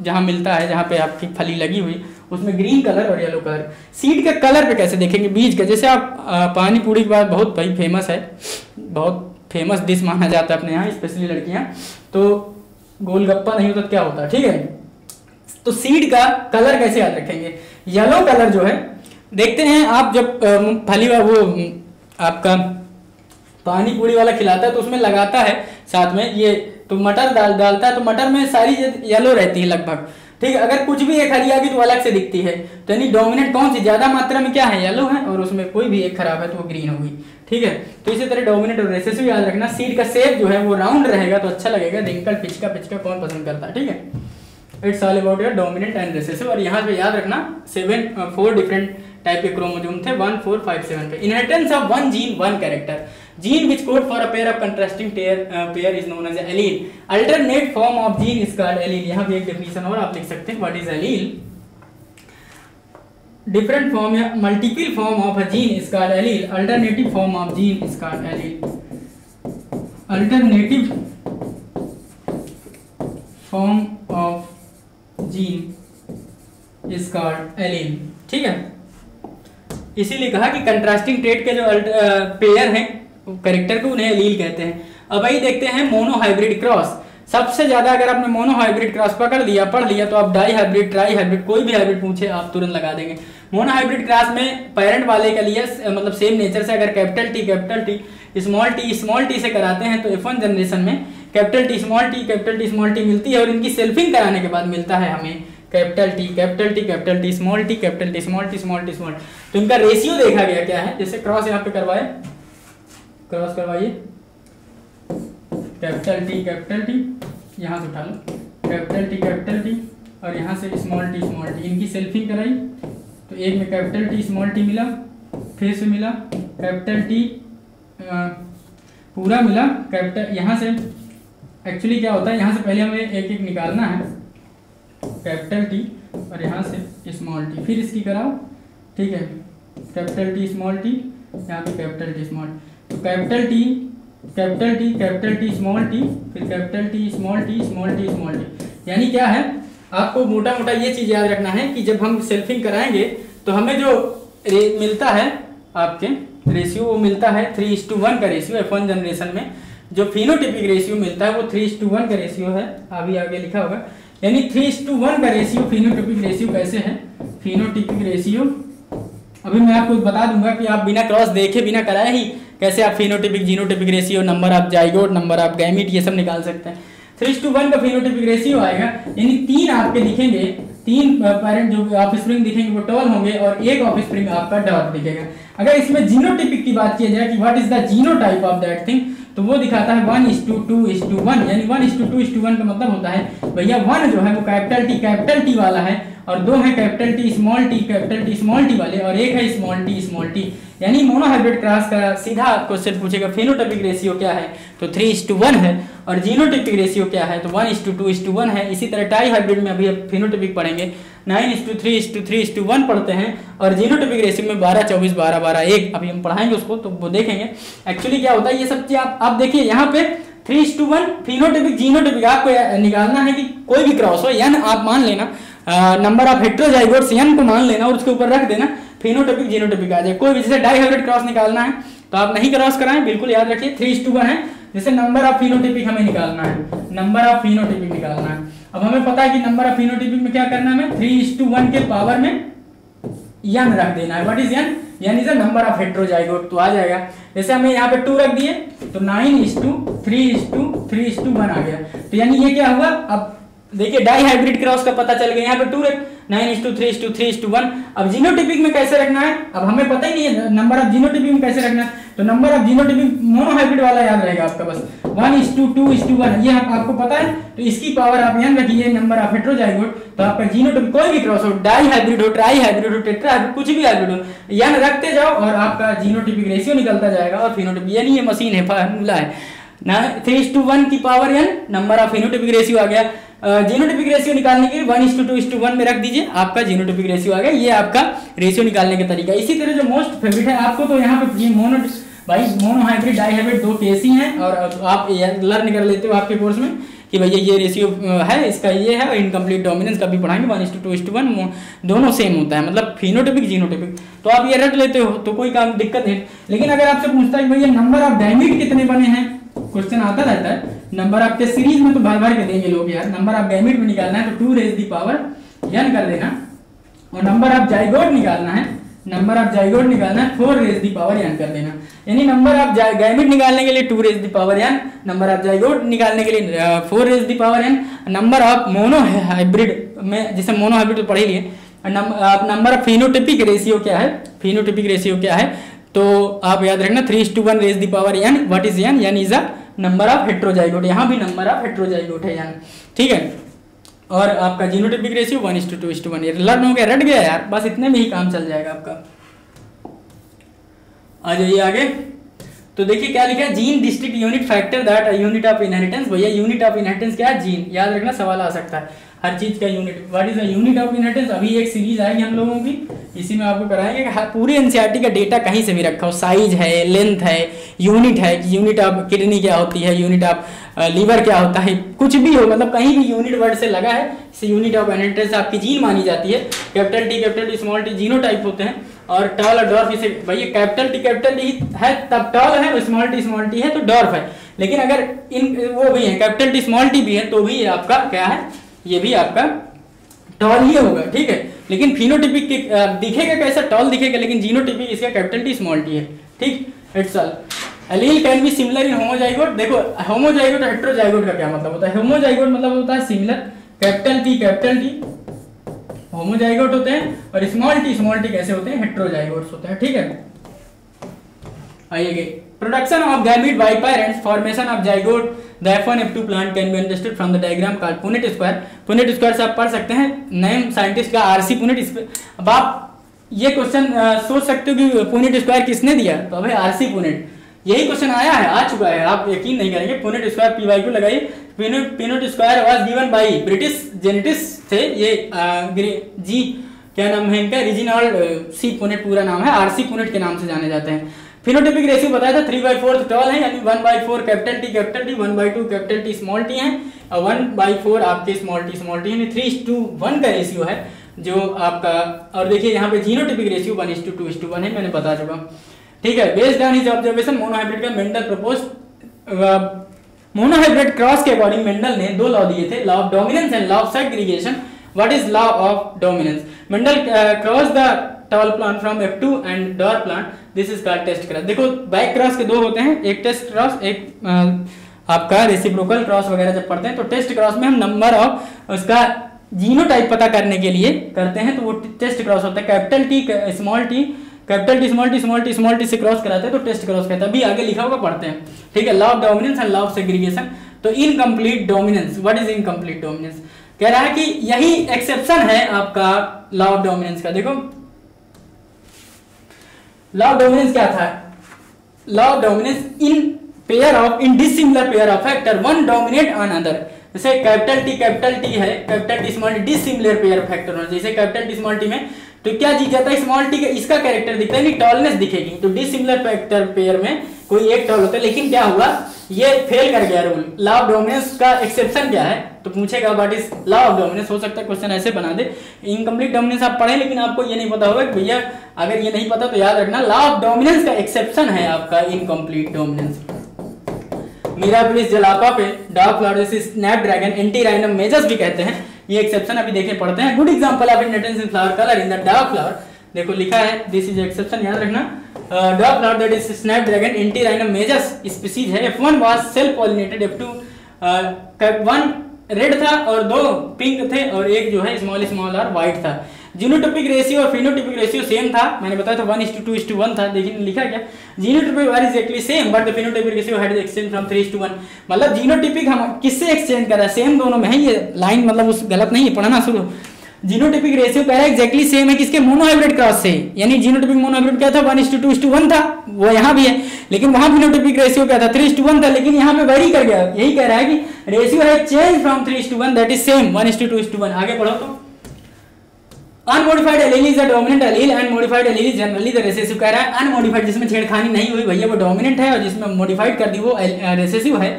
जहाँ मिलता है जहाँ पे आपकी फली लगी हुई उसमें ग्रीन कलर और येलो कलर। सीड के कलर पे कैसे देखेंगे, बीज का, जैसे आप पानी पूरी की बात बहुत भाई फेमस है, बहुत फेमस डिश माना जाता है अपने यहाँ स्पेशली लड़कियाँ, तो गोलगप्पा नहीं होता क्या होता है, ठीक है। तो सीड का कलर कैसे याद रखेंगे, येलो कलर जो है देखते हैं आप जब फली वो आपका पानी पूरी वाला खिलाता है तो उसमें लगाता है साथ में ये तो मटर डालता है तो मटर में सारी येलो रहती है लगभग, ठीक है। अगर कुछ भी एक हरी आ गई तो अलग से दिखती है, तो यानी डोमिनेंट कौन सी ज्यादा मात्रा में क्या है, येलो है और उसमें कोई भी एक खराब है तो वो ग्रीन होगी, ठीक है। तो इसी तरह डोमिनेंट और रिसेसिव याद रखना। सीड का शेप जो है वो राउंड रहेगा तो अच्छा लगेगा, रिंकल पिचका कौन पसंद करता है, ठीक है। It's all about your dominant and recessive. और यहाँ पे याद रखना 4 डिफरेंट टाइप के क्रोमोसोम थे 1 4 5 7 पे। Inheritance of one gene one character, gene which code for a pair of contrasting pair is known as allele. Alternate form of gene is called allele. यहाँ भी एक डेफिनेशन और आप लिख सकते हैं, what is allele? Different form या multiple form of a gene is called allele. Alternative form of gene is called allele. Alternative form of gene is called allele. ठीक है, इसीलिए कहा कि कंट्रास्टिंग ट्रेट के जो पेयर हैं कैरेक्टर को उन्हें एलील कहते हैं। अब वही देखते हैं मोनोहाइब्रिड क्रॉस। सबसे ज्यादा अगर आपने मोनोहाइब्रिड क्रॉस पढ़ लिया तो आप डाई हाइब्रिड, ट्राई हाइब्रिड, कोई भी हाइब्रिड पूछे आप तुरंत लगा देंगे। मोनोहाइब्रिड क्रॉस में पेरेंट वाले के लिए मतलब सेम नेचर से अगर कैपिटल टी स्मॉल टी से कराते हैं तो F1 जनरेशन में कैपिटल टी मिलती है और इनकी सेल्फिंग कराने के बाद मिलता है हमें कैपिटल टी स्मॉल टी। तो इनका रेशियो देखा गया क्या है, जैसे क्रॉस यहाँ पे क्रॉस करवाइए, कैपिटल टी यहाँ से उठा लो, कैपिटल टी और यहाँ से स्मॉल टी, इनकी सेल्फिंग कराई तो एक में कैपिटल टी स्मॉल टी मिला, फिर से मिला कैपिटल टी पूरा मिला कैपिटल। यहाँ से एक्चुअली क्या होता है, यहाँ से पहले हमें एक निकालना है कैपिटल टी और यहाँ से स्मॉल टी, फिर इसकी कराओ, ठीक है, कैपिटल टी स्मॉल टी, यहाँ पे कैपिटल टी स्मॉल, तो कैपिटल टी स्मॉल टी, फिर कैपिटल टी स्मॉल टी। यानी क्या है, आपको मोटा मोटा ये चीज याद रखना है कि जब हम सेल्फिंग कराएंगे तो हमें जो मिलता है आपके रेशियो वो मिलता है 3:1 का रेशियो। F1 जनरेशन में जो फिनोटिपिक रेशियो मिलता है वो 3:1 का रेशियो है, अभी आगे लिखा होगा, यानी 3:1 का रेशियो। फिनोटिपिक रेशियो कैसे है, फिनोटिपिक रेशियो अभी मैं आपको बता दूंगा कि आप बिना क्रॉस देखे बिना कराए ही कैसे आप phenotypic genotypic ratio, number of zygote, number of gamete, ये सब निकाल सकते हैं। 3:1 का फिनोटिपिक रेशियो आएगा, यानी 3 आपके दिखेंगे, 3 पेरेंट जो ऑफस्प्रिंग दिखेंगे वो टॉल होंगे और एक ऑफस्प्रिंग आपका डॉट दिखेगा। अगर इसमें जीनोटिपिक की बात की जाए कि what is the genotype of that thing, तो वो दिखाता है 1:2:1, यानी 1:2:1 का मतलब होता है भैया 1 जो है वो कैपिटल टी वाला है, और 2 है कैपिटल टी स्मॉल टी वाले, और 1 है स्मॉल टी। यानी मोनोहाइब्रिड क्रॉस का सीधा क्वेश्चन पूछेगा फेनोटाइपिक रेशियो क्या है, तो 3:1 है, और जीनोटाइपिक रेशियो क्या है, तो 1:2:1 है। इसी तरह टाई हाइब्रिड में अभी फेनोटाइपिक पढ़ेंगे 9:3:3:1 पढ़ते हैं, और जीनोटाइपिक रेशियो में 12:24:12:1 अभी हम पढ़ाएंगे उसको, तो वो देखेंगे एक्चुअली क्या होता है ये सब चीज। आप देखिए यहाँ पे 3:1 फिनोटाइपिक जीनोटाइपिक आपको निकालना है कि कोई भी क्रॉस हो, यानी आप मान लेना नंबर ऑफ हेटेरोजाइगोट्स n को मान लेना और उसके ऊपर रख देना फिनोटाइपिक जीनोटाइपिक आ जाए। कोई भी जैसे डाई हाइब्रिड क्रॉस निकालना है तो आप नहीं क्रॉस कराएं, बिल्कुल याद रखिए 3:1 है। जैसे नंबर ऑफ फिनोटाइपिक हमें निकालना है, नंबर ऑफ फिनोटाइपिक निकालना है। अब हमें पता है कि नंबर ऑफ फिनोटाइपिक में क्या करना है, 3:1 के पावर में n रख देना है। What is n? n is the number of heterozygote, तो आ जाएगा। जैसे हमें यहाँ पे 2 रख दिए तो 9:3:3:1 आ गया। तो यानी ये क्या हुआ, अब देखिए डाई हाइब्रिड क्रॉस का पता चल गया, यहाँ पे 2 रख 9:3:3:1। अब जीनोटाइपिक में कैसे रखना है, अब हमें पता ही नहीं है नंबर ऑफ जीनोटाइपिक में कैसे रखना है, तो नंबर ऑफ जीनोटाइपिक मोनोहाइब्रिड वाला याद रहेगा आपका बस 1:2:1, ये आपको पता है। तो इसकी पावर आप यहाँ रखिए नंबर ऑफ हेटेरोजाइगोट, तो आपका जीनोटाइपिक कोई भी क्रॉस हो, डाई हाइब्रिड हो, ट्राई हाइब्रिड हो, टेट्रा हाइब्रिड, कुछ भी हाइब्रिड हो, यानी रखते जाओ और आपका जीनोटाइपिक रेशियो निकलता जाएगा। और फिनोटाइपिक यानी ये मशीन है, फार्मूला है ना, 3:1 की power n number of phenotypic ratio आ गया। जीनोटाइपिक रेशियो निकालने के लिए 1:2:1 में रख दीजिए, आपका जीनोटाइपिक रेशियो आ गया। ये आपका रेशियो निकालने का तरीका। इसी तरह जो मोस्ट फेवरेट है आपको, तो यहाँ पे मोनोहाइब्रिड डाई हाइब्रिड 2 केस ही हैं, और आप लर्न कर लेते हो आपके कोर्स में कि भैया ये रेशियो है, इसका ये है, और इनकम्प्लीट डोमिनेंस का भी पढ़ाएंगे 1:2:1 दोनों सेम होता है, मतलब फिनोटाइपिक जीनोटाइपिक, तो आप ये रट लेते हो तो कोई काम दिक्कत नहीं। लेकिन अगर आपसे पूछता है कि भैया नंबर ऑफ गैमीट कितने बने हैं, क्वेश्चन आता रहता है, नंबर ऑफ के सीरीज में तो भर भर के देंगे लोग यार, नंबर ऑफ गैमीट में निकालना है तो 2n कर देना, और नंबर ऑफ जाइगोट निकालना है, नंबर ऑफ जाइगोट निकालना है 4n कर देना। यानी नंबर ऑफ गैमीट निकालने के लिए 2n, नंबर ऑफ जाइगोट निकालने के लिए 4n, नंबर ऑफ मोनोहाइब्रिड में, जैसे मोनोहाइब्रिड तो पढ़ ही लिए, नंबर ऑफ फिनोटाइपिक रेशियो क्या है, फिनोटाइपिक रेशियो क्या है, तो आप याद रखना 3:1n। What is n? n is a number of heterozygote, यहाँ भी नंबर ऑफ हेटेरोजाइगोट है यानी, ठीक है। और आपका जीनोटाइपिक रेशियो 1:2:1, ये लर्न हो गया, रट गया यार, बस इतने में ही काम चल जाएगा आपका। आ जाइए आगे, तो देखिए क्या लिखा है, gene district unit factor that unit of inheritance. भैया यूनिट ऑफ इनहेरिटेंस क्या है, जीन, याद रखना, सवाल आ सकता है हर चीज का unit. What is the unit of inheritance? अभी एक सीरीज आएगी हम लोगों की, इसी में आपको कराएंगे कि पूरी एनसीईआरटी का डेटा कहीं से भी रखा हो, साइज है, लेंथ है, यूनिट है, यूनिट ऑफ किडनी क्या होती है, यूनिट ऑफ लीवर क्या होता है, कुछ भी हो, मतलब कहीं भी यूनिट वर्ड से लगा है, इसे यूनिट ऑफ इनहेरिटेंस आपकी जीन मानी जाती है। Capital T small T genotype होते हैं, और टॉल और डॉर्फ, इसे भैया कैपिटल टी है तब टॉल है, स्मॉल टी है तो डॉर्फ है। लेकिन अगर इन वो भी है, कैपिटल टी स्मॉल टी भी है, तो भी आपका क्या है, ये भी आपका टॉल ही होगा, ठीक है। लेकिन फिनोटाइपिक दिखेगा कैसा, टॉल दिखेगा, लेकिन जीनोटाइपिक इसका कैपिटल टी स्मॉल टी है, ठीक। It's all. Allele can be similar in homozygote. देखो होमोजाइगोट और हेटेरोजाइगोट का क्या मतलब होता है, होमोजाइगोट मतलब होता है सिमिलर, कैपिटल टी होमोजाइगोट होते हैं, और स्मॉल टी कैसे होते हैं, हेटेरोजाइगोट्स होते हैं, ठीक है। आइए, production of gamete bye parents, formation of zygote, the F1 F2 plant can be understood from the diagram called Punnett square. Punnett square से आप पढ़ सकते हैं, नेम साइंटिस्ट का आरसी पुनेट। अब आप ये क्वेश्चन सोच सकते हो कि पुनेट स्क्वायर किसने दिया, तो अभी आरसी पुनेट, यही क्वेश्चन आया है, आ चुका है, आप यकीन नहीं करेंगे। पुनेट स्क्वायर P/Q लगाइए, Punnett square was given by British geneticist थे, ये जी क्या नाम है इनका, रिजिनाल्ड सी पुनेट पूरा नाम है, आरसी पुनेट के नाम से जाने जाते हैं। फिनोटाइपिक रेशियो बताया था 3/4 टॉल है, यानी 1/4 capital T 1/2 capital T small T है, और 1/4 आपके स्मॉल टी यानी 3:1 का रेशियो है जो आपका। और देखिए यहाँ पे जीनोटाइपिक रेशियो 1:2:1 है, मैंने बता चुका, ठीक है। Based on his observation monohybrid का मेंडल प्रपोज, मोनोहाइब्रिड क्रॉस के अकॉर्डिंग मेंडल ने 2 लॉ दिए थे, law of dominance and law of segregation. What is law of dominance? Mendel cross the tall plant from F2 and dwarf plant, this is called test cross. देखो back cross के 2 होते हैं, एक test cross, एक आपका reciprocal cross वगैरह जब पढ़ते हैं, तो टेस्ट क्रॉस में हम नंबर ऑफ उसका जीनोटाइप पता करने के लिए करते हैं, तो वो टेस्ट क्रॉस होता है। Capital T small T capital T small T small T small T से क्रॉस कराते हैं तो टेस्ट क्रॉस कहता है, अभी आगे लिखा होगा पढ़ते हैं, ठीक है। Law of dominance and law of segregation. तो incomplete dominance, what is incomplete dominance, कह रहा है कि यही एक्सेप्शन है आपका लॉ ऑफ डोमिनेंस का। देखो लॉ ऑफ डोमिनेंस क्या था, law of dominance in pair of in dissimilar pair of factor one dominate on other. जैसे कैपिटल टी है, capital T small T dissimilar pair of factor, जैसे capital T small T में तो क्या दिख जाता है, स्मॉल टी का इसका कैरेक्टर दिखता है, नहीं टॉलनेस दिखेगी। तो डिसिमिलर फैक्टर पेयर में कोई एक टॉल होता है, लेकिन क्या हुआ, ये फेल कर गया रूल। लॉ ऑफ डोमिनेंस का एक्सेप्शन क्या है, तो पूछेगा what is law of dominance. हो सकता है क्वेश्चन ऐसे बना दे, इनकम्प्लीट डोमिनेंस आप पढ़े लेकिन आपको ये नहीं पता होगा कि भैया, अगर ये नहीं पता तो याद रखना, लॉ ऑफ डोमिनेंस का एक्सेप्शन है आपका इनकम्प्लीट डोमिनेंस। मिराबिलिस जलापा पे डार्क क्लाउड जैसे स्नैपड्रैगन एंटी राइनम मेजर्स भी कहते हैं, ये एक्सेप्शन अभी देखें पढ़ते हैं। Good example of inheritance in flower colour in the dark flower, देखो लिखा है दिस इज एक्सेप्शन, याद रखना। Dark flower that is snapdragon antirrhinum majus species है। F1 was self pollinated, F2 1 red था और 2 पिंक थे और एक जो है स्मॉल स्मॉल और व्हाइट था। जीनोटाइपिक रेशियो और फिनोटाइपिक रेशियो सेम था, मैंने बताया था 1:2:1 था, लेकिन लिखा क्या, genotypic were is actually same but the phenotypic ratio had exchange from 3:1। मतलब जीनोटाइपिक हम किससे एक्सचेंज कर रहा है, सेम दोनों में है, ये लाइन मतलब उस गलत नहीं है, पढ़ना शुरू। जीनोटाइपिक रेशियो कह रहा है एक्जैक्टली सेम है किसके, मोनोहाइब्रिड क्रॉस से, यानी जीनोटाइपिक मोनोहाइब्रिड क्या था 1:2:1 था, वो यहाँ भी है, लेकिन वहां फिनोटाइपिक रेशियो क्या था 3:1 था, लेकिन यहाँ पे वेरी कर गया। यही कह रहा है कि रेशियो है change from 3:1 that is same 1:2:1। आगे बढ़ो तो unmodified allele is the dominant allele and modified allele is generally the recessive. कह रहा है अनमोडिफाइड जिसमें छेड़खानी नहीं हुई भैया वो डोमिनेंट है, और जिसमें मॉडिफाइड कर दी वो रिसेसिव है।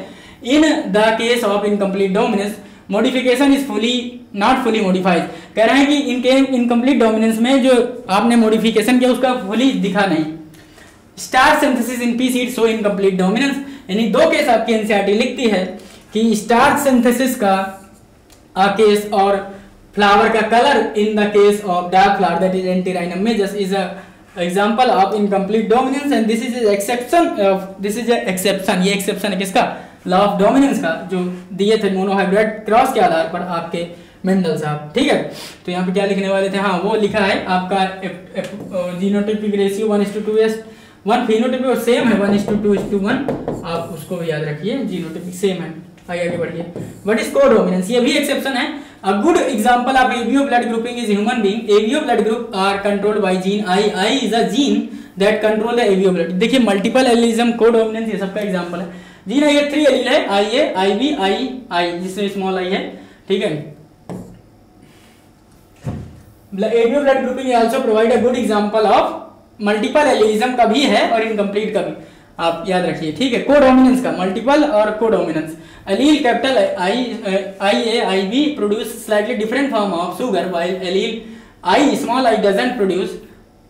इन the case of incomplete dominance modification is fully not fully modified. कह रहे हैं कि इनके इनकम्प्लीट डोमिनेंस में जो आपने मॉडिफिकेशन किया उसका फुली दिखा नहीं। Starch synthesis in pea seed show incomplete dominance, यानी 2 केस आपकी एनसीईआरटी लिखती है कि स्टार सिंथेसिस का केस और फ्लावर का colour in the case of dark flower that is antirrhinum majus is a example of incomplete dominance and this is exception of this is exception. ये exception है किसका, law of dominance का, जो दिए थे monohybrid cross के आधार पर आपके मेंडल साहब, ठीक है। तो यहाँ पे क्या लिखने वाले थे, हाँ वो लिखा है आपका जीनोटाइपिक रेशियो 1:2:1, फिनोटाइपिक सेम है 1:2:1, आप उसको भी याद रखिए, जीनोटाइपिक सेम है। आगे बढ़िए, व्हाट इज कोडोमिनेंस, ये भी एक्सेप्शन है। A good example of ABO blood grouping is human being. ABO blood group are controlled by gene I. I is a gene that control the ABO blood. देखिए multiple allelism codominance ये सबका example है। Gene ये 3 allele है, IA, IB, II, जिसमें small i है, ठीक है। ABO blood grouping also provide a good example of multiple allelism का भी है और इनकम्प्लीट का भी, आप याद रखिए, ठीक है। कोडोमिनेंस का मल्टीपल और codominance. allele capital IB produce slightly different form of sugar while allele I small I doesn't produce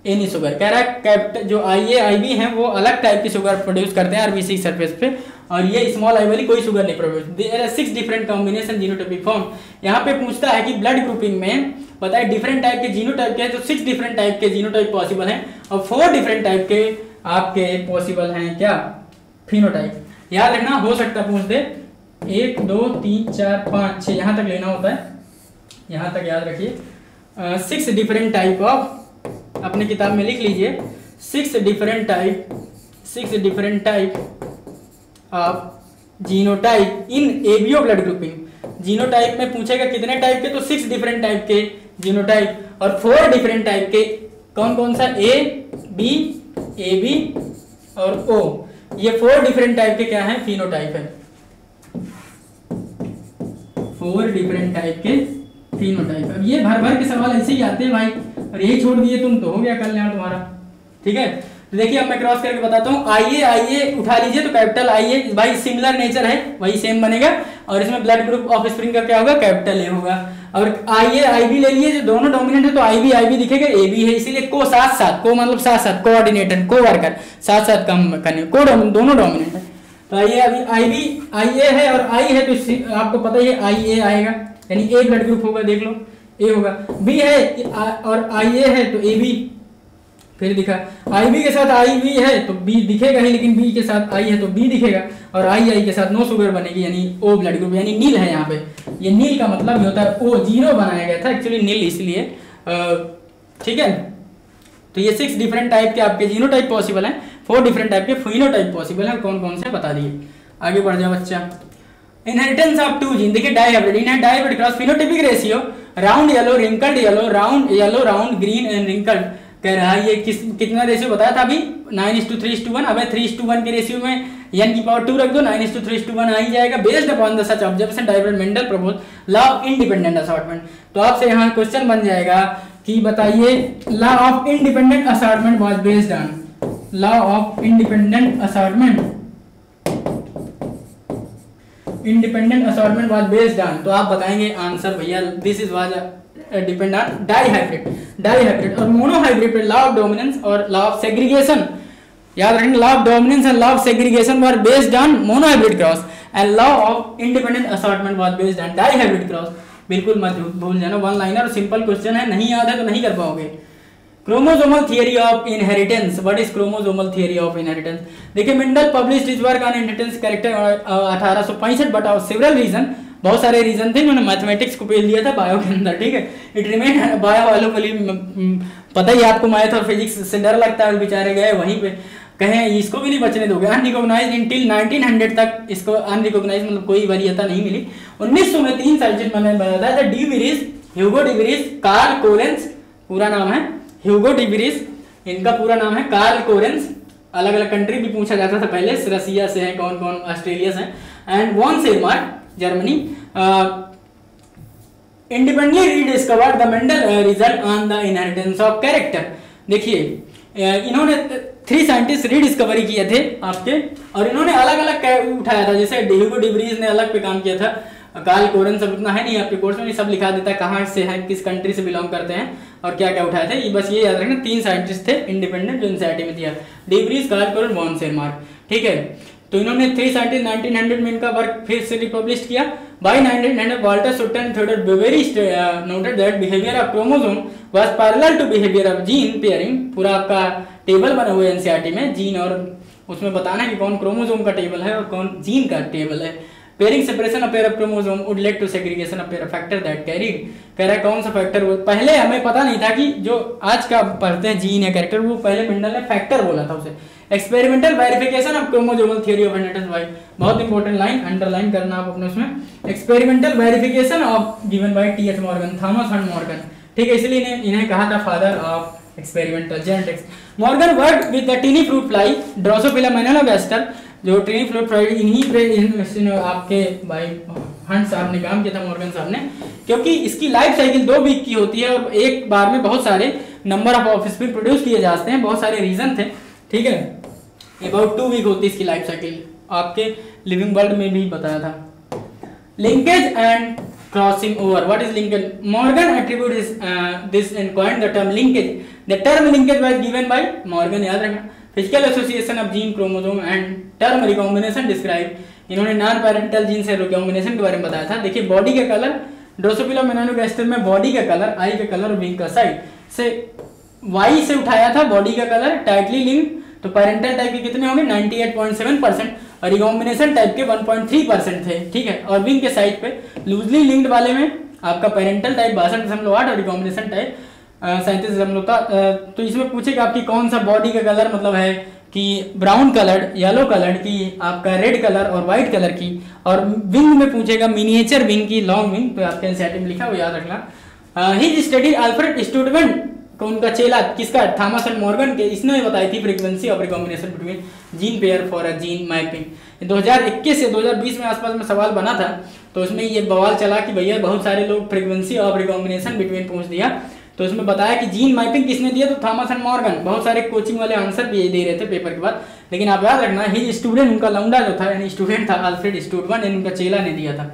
any sugar। कह रहा है कैपिटल जो IA IB हैं वो अलग टाइप की शुगर प्रोड्यूस करते हैं RBC सरफेस पे, और ये स्मॉल आई वाली कोई शुगर नहीं produce. There are 6 different combination genotypic form. यहाँ पे पूछता है कि ब्लड ग्रुपिंग में बताए डिफरेंट टाइप के जीनोटाइप के हैं, तो 6 डिफरेंट टाइप के जीनोटाइप पॉसिबल हैं और 4 डिफरेंट टाइप के आपके पॉसिबल हैं क्या, फिनोटाइप। याद रखना, हो सकता है पूछ दे 1 2 3 4 5 6 यहाँ तक लेना होता है, यहाँ तक याद रखिए। 6 डिफरेंट टाइप ऑफ, अपने किताब में लिख लीजिए 6 different type of genotype in ABO blood grouping. Genotype में पूछेगा कितने टाइप के, तो 6 डिफरेंट टाइप के जीनोटाइप और 4 डिफरेंट टाइप के, कौन कौन सा, ए बी और ओ, ये 4 डिफरेंट टाइप के क्या है, फिनोटाइप है। 4 डिफरेंट टाइप के फिनोटाइप। अब ये भर भर के सवाल ऐसे ही आते हैं भाई, और यही छोड़ दिए तुम तो हो गया कल्याण तुम्हारा, ठीक है। तो देखिए अब मैं क्रॉस करके बताता हूँ। आईए उठा लीजिए तो कैपिटल आईए भाई सिमिलर नेचर है, वही सेम बनेगा, और इसमें ब्लड ग्रुप ऑफ स्प्रिंग का क्या होगा, कैपिटल ए होगा। और आईए आईबी ले लिए, जो दोनों डोमिनेंट है तो आईबी दिखेगा, एबी है, इसीलिए को साथ साथ, को मतलब साथ साथ, कोऑर्डिनेटर को वर्कर साथ साथ काम करने, को दोनों डोमिनेंट है। तो आइए अभी आईए है और आई है, तो आपको पता ही है आईए आएगा, यानी ए ब्लड ग्रुप होगा, देख लो ए होगा। बी है और आईए है तो ए बी, फिर दिखा आईबी के साथ आईबी है तो बी दिखेगा ही, लेकिन बी के साथ आई है तो बी दिखेगा, और आई के साथ नो शुगर बनेगी, यानी ओ ब्लड ग्रुप, यानी नील है यहाँ पे। ये नील का मतलब होता है ओ, जीरो बनाया गया था एक्चुअली नील इसलिए, ठीक है। तो ये 6 डिफरेंट टाइप के आपके जीनोटाइप पॉसिबल हैं, 4 डिफरेंट टाइप के फिनोटाइप पॉसिबल हैं, कौन कौन से बता दिए। आगे बढ़ जाओ बच्चा। इनहेरिटेंस ऑफ 2 जीन, देखिए dihybrid, in dihybrid cross phenotypic ratio round yellow wrinkled yellow round yellow round green and wrinkled कह रहा है। ये कितना रेशियो बताया था अभी 9:3:1। अब 3:1 के रेशियो में n की पावर 2 रख दो, 9:3:1 आ ही जाएगा। Based upon the such observation dihybrid Mendel propose law of independent assortment. तो आपसे यहाँ क्वेश्चन बन जाएगा कि बताइए law of independent assortment was based on, law of independent assortment, independent assortment was based on, तो आप बताएंगे आंसर भैया this is was depend on dihybrid, dihybrid और मोनोहाइब्रिड पे लॉ ऑफ डोमिनेंस और लॉ ऑफ सेग्रीगेशन। याद रखेंगे law of dominance and law of segregation were based on monohybrid cross and law of independent assortment was based on dihybrid cross. बिल्कुल मत भूल जाना, one liner और simple question है, नहीं याद है तो नहीं कर पाओगे। Chromosomal theory of inheritance, what is chromosomal theory of inheritance. देखिए Mendel published his work on inheritance character 1865 but of several reason, बहुत सारे रीजन थे, उन्होंने मैथमेटिक्स को पेल दिया था बायो के अंदर, ठीक है। इट रिमेन बायो वालों के लिए पता ही आपको मैथ और फिजिक्स से डर लगता है, बेचारे गए वहीं पे, कहें इसको भी नहीं बचने दोगे। अनरिकॉग्नाइज्ड इंटिल 1900 तक इसको अनरिकॉग्नाइज्ड मतलब कोई वरीयता नहीं मिली। 1900 में 3 साइंटिस्ट मैंने बताया था, de Vries, Hugo de Vries, Carl Correns, पूरा नाम है ह्यूगो डी विरीज, इनका पूरा नाम है कार्ल कोरेंस। अलग अलग कंट्री भी पूछा जाता था पहले, रसिया से है कौन कौन, ऑस्ट्रेलिया से, and von Tschermak Germany. Independently rediscovered the Mendel result on the inheritance of character. देखिए इन्होंने 3 साइंटिस्ट रीडिस्कवरी किए थे आपके, और इन्होंने अलग अलग उठाया था, जैसे ह्यूगो डी विरीज ने अलग पे काम किया था, कार्ल कोरेंस सब इतना है नहीं आपके कोर्स में, सब लिखा देता है कहाँ से है, किस कंट्री से बिलोंग करते हैं और क्या क्या उठाए थे। ये बस ये याद रखना 3 साइंटिस्ट थे इंडिपेंडेंट जो एनसीईआरटी में दिया, D Vries, Carl coherence, von सेरमार्क, ठीक है। तो इन्होंने 3 साइंटिस्ट 1900 में इनका वर्क फिर से रिपब्लिश किया। By 1900 Walter Sutton and Theodore Boveri noted that behaviour of chromosome was parallel to behaviour of gene pairing. पूरा आपका टेबल बना हुआ है एनसीईआरटी में, जीन और उसमें बताना है कि कौन क्रोमोसोम का टेबल है और कौन जीन का टेबल है। Pairing separation of pair of chromosome would lead to segregation of pair of factor that carried. कह रहा है कौन सा फैक्टर, पहले हमें पता नहीं था कि जो आज का पढ़ते हैं जीन या कैरेक्टर, वो पहले मेंडल ने फैक्टर बोला था उसे। Experimental verification of chromosomal theory of inheritance by, बहुत इंपॉर्टेंट लाइन अंडरलाइन करना आप अपने उसमें, experimental verification of given by T H. Morgan, Thomas Hunt Morgan, ठीक है, इसलिए इन्हें कहा था father of experimental genetics. Morgan worked with the tiny fruit fly Drosophila melanogaster, जो टिनी फ्रूट फ्लाई इन्हीं पे आपके भाई हंट साहब ने काम किया था, मॉर्गन साहब ने, क्योंकि इसकी लाइफ साइकिल 2 वीक की होती है और एक बार में बहुत सारे नंबर ऑफ ऑफस्प्रिंग प्रोड्यूस किए जाते हैं, बहुत सारे रीजन थे, ठीक है। अबाउट 2 वीक होती है इसकी लाइफ साइकिल, आपके लिविंग वर्ल्ड में भी बताया था। Linkage and crossing over, what is linkage? Morgan attribute this and coined the term linkage. The term linkage was given bye Morgan, याद रखना। Physical association of gene chromosome and term recombination describe, इन्होंने non parental gene से recombination के बारे में बताया था। देखिए बॉडी का कलर, ड्रोसोफिला मेलानोगास्टर में बॉडी का कलर, आई का कलर, विंग का साइड से वाई से उठाया था बॉडी का कलर, टाइटली लिंक्ड, तो पेरेंटल टाइप के कितने होंगे 98.7% और रिकॉम्बिनेशन टाइप के 1.3% थे, ठीक है। और विंग के साइड पे लूजली लिंक्ड वाले में आपका पेरेंटल टाइप 62.8 और रिकॉम्बिनेशन टाइप 37.7। तो इसमें पूछेगा आपकी कौन सा बॉडी का कलर, मतलब है कि ब्राउन कलर्ड, येलो कलर्ड की, आपका रेड कलर और व्हाइट कलर की, और विंग में पूछेगा मिनिएचर विंग की, लॉन्ग विंग, तो आपके एनसीईआरटी में लिखा वो याद रखना। ही स्टडीड अल्फ्रेड स्टूडमेंट, उनका चेला किसका, थॉमस एंड मॉर्गन के, इसने बताई थी frequency of recombination between gene pair for a gene mapping. 2021 से 2020 में आसपास में सवाल बना था, तो उसमें ये बवाल चला कि भैया बहुत सारे लोग फ्रीक्वेंसी ऑफ रिकॉम्बिनेशन बिटवीन पूछ दिया, तो उसमें बताया कि जीन मैपिंग किसने दिया, तो थॉमस एंड मॉर्गन। बहुत सारे कोचिंग वाले आंसर भी दे रहे थे पेपर के बाद, लेकिन आप याद रखना ही स्टूडेंट, उनका लौंडा जो था यानी स्टूडेंट था अल्फ्रेड स्टूडमैन, उनका चेला ने दिया था।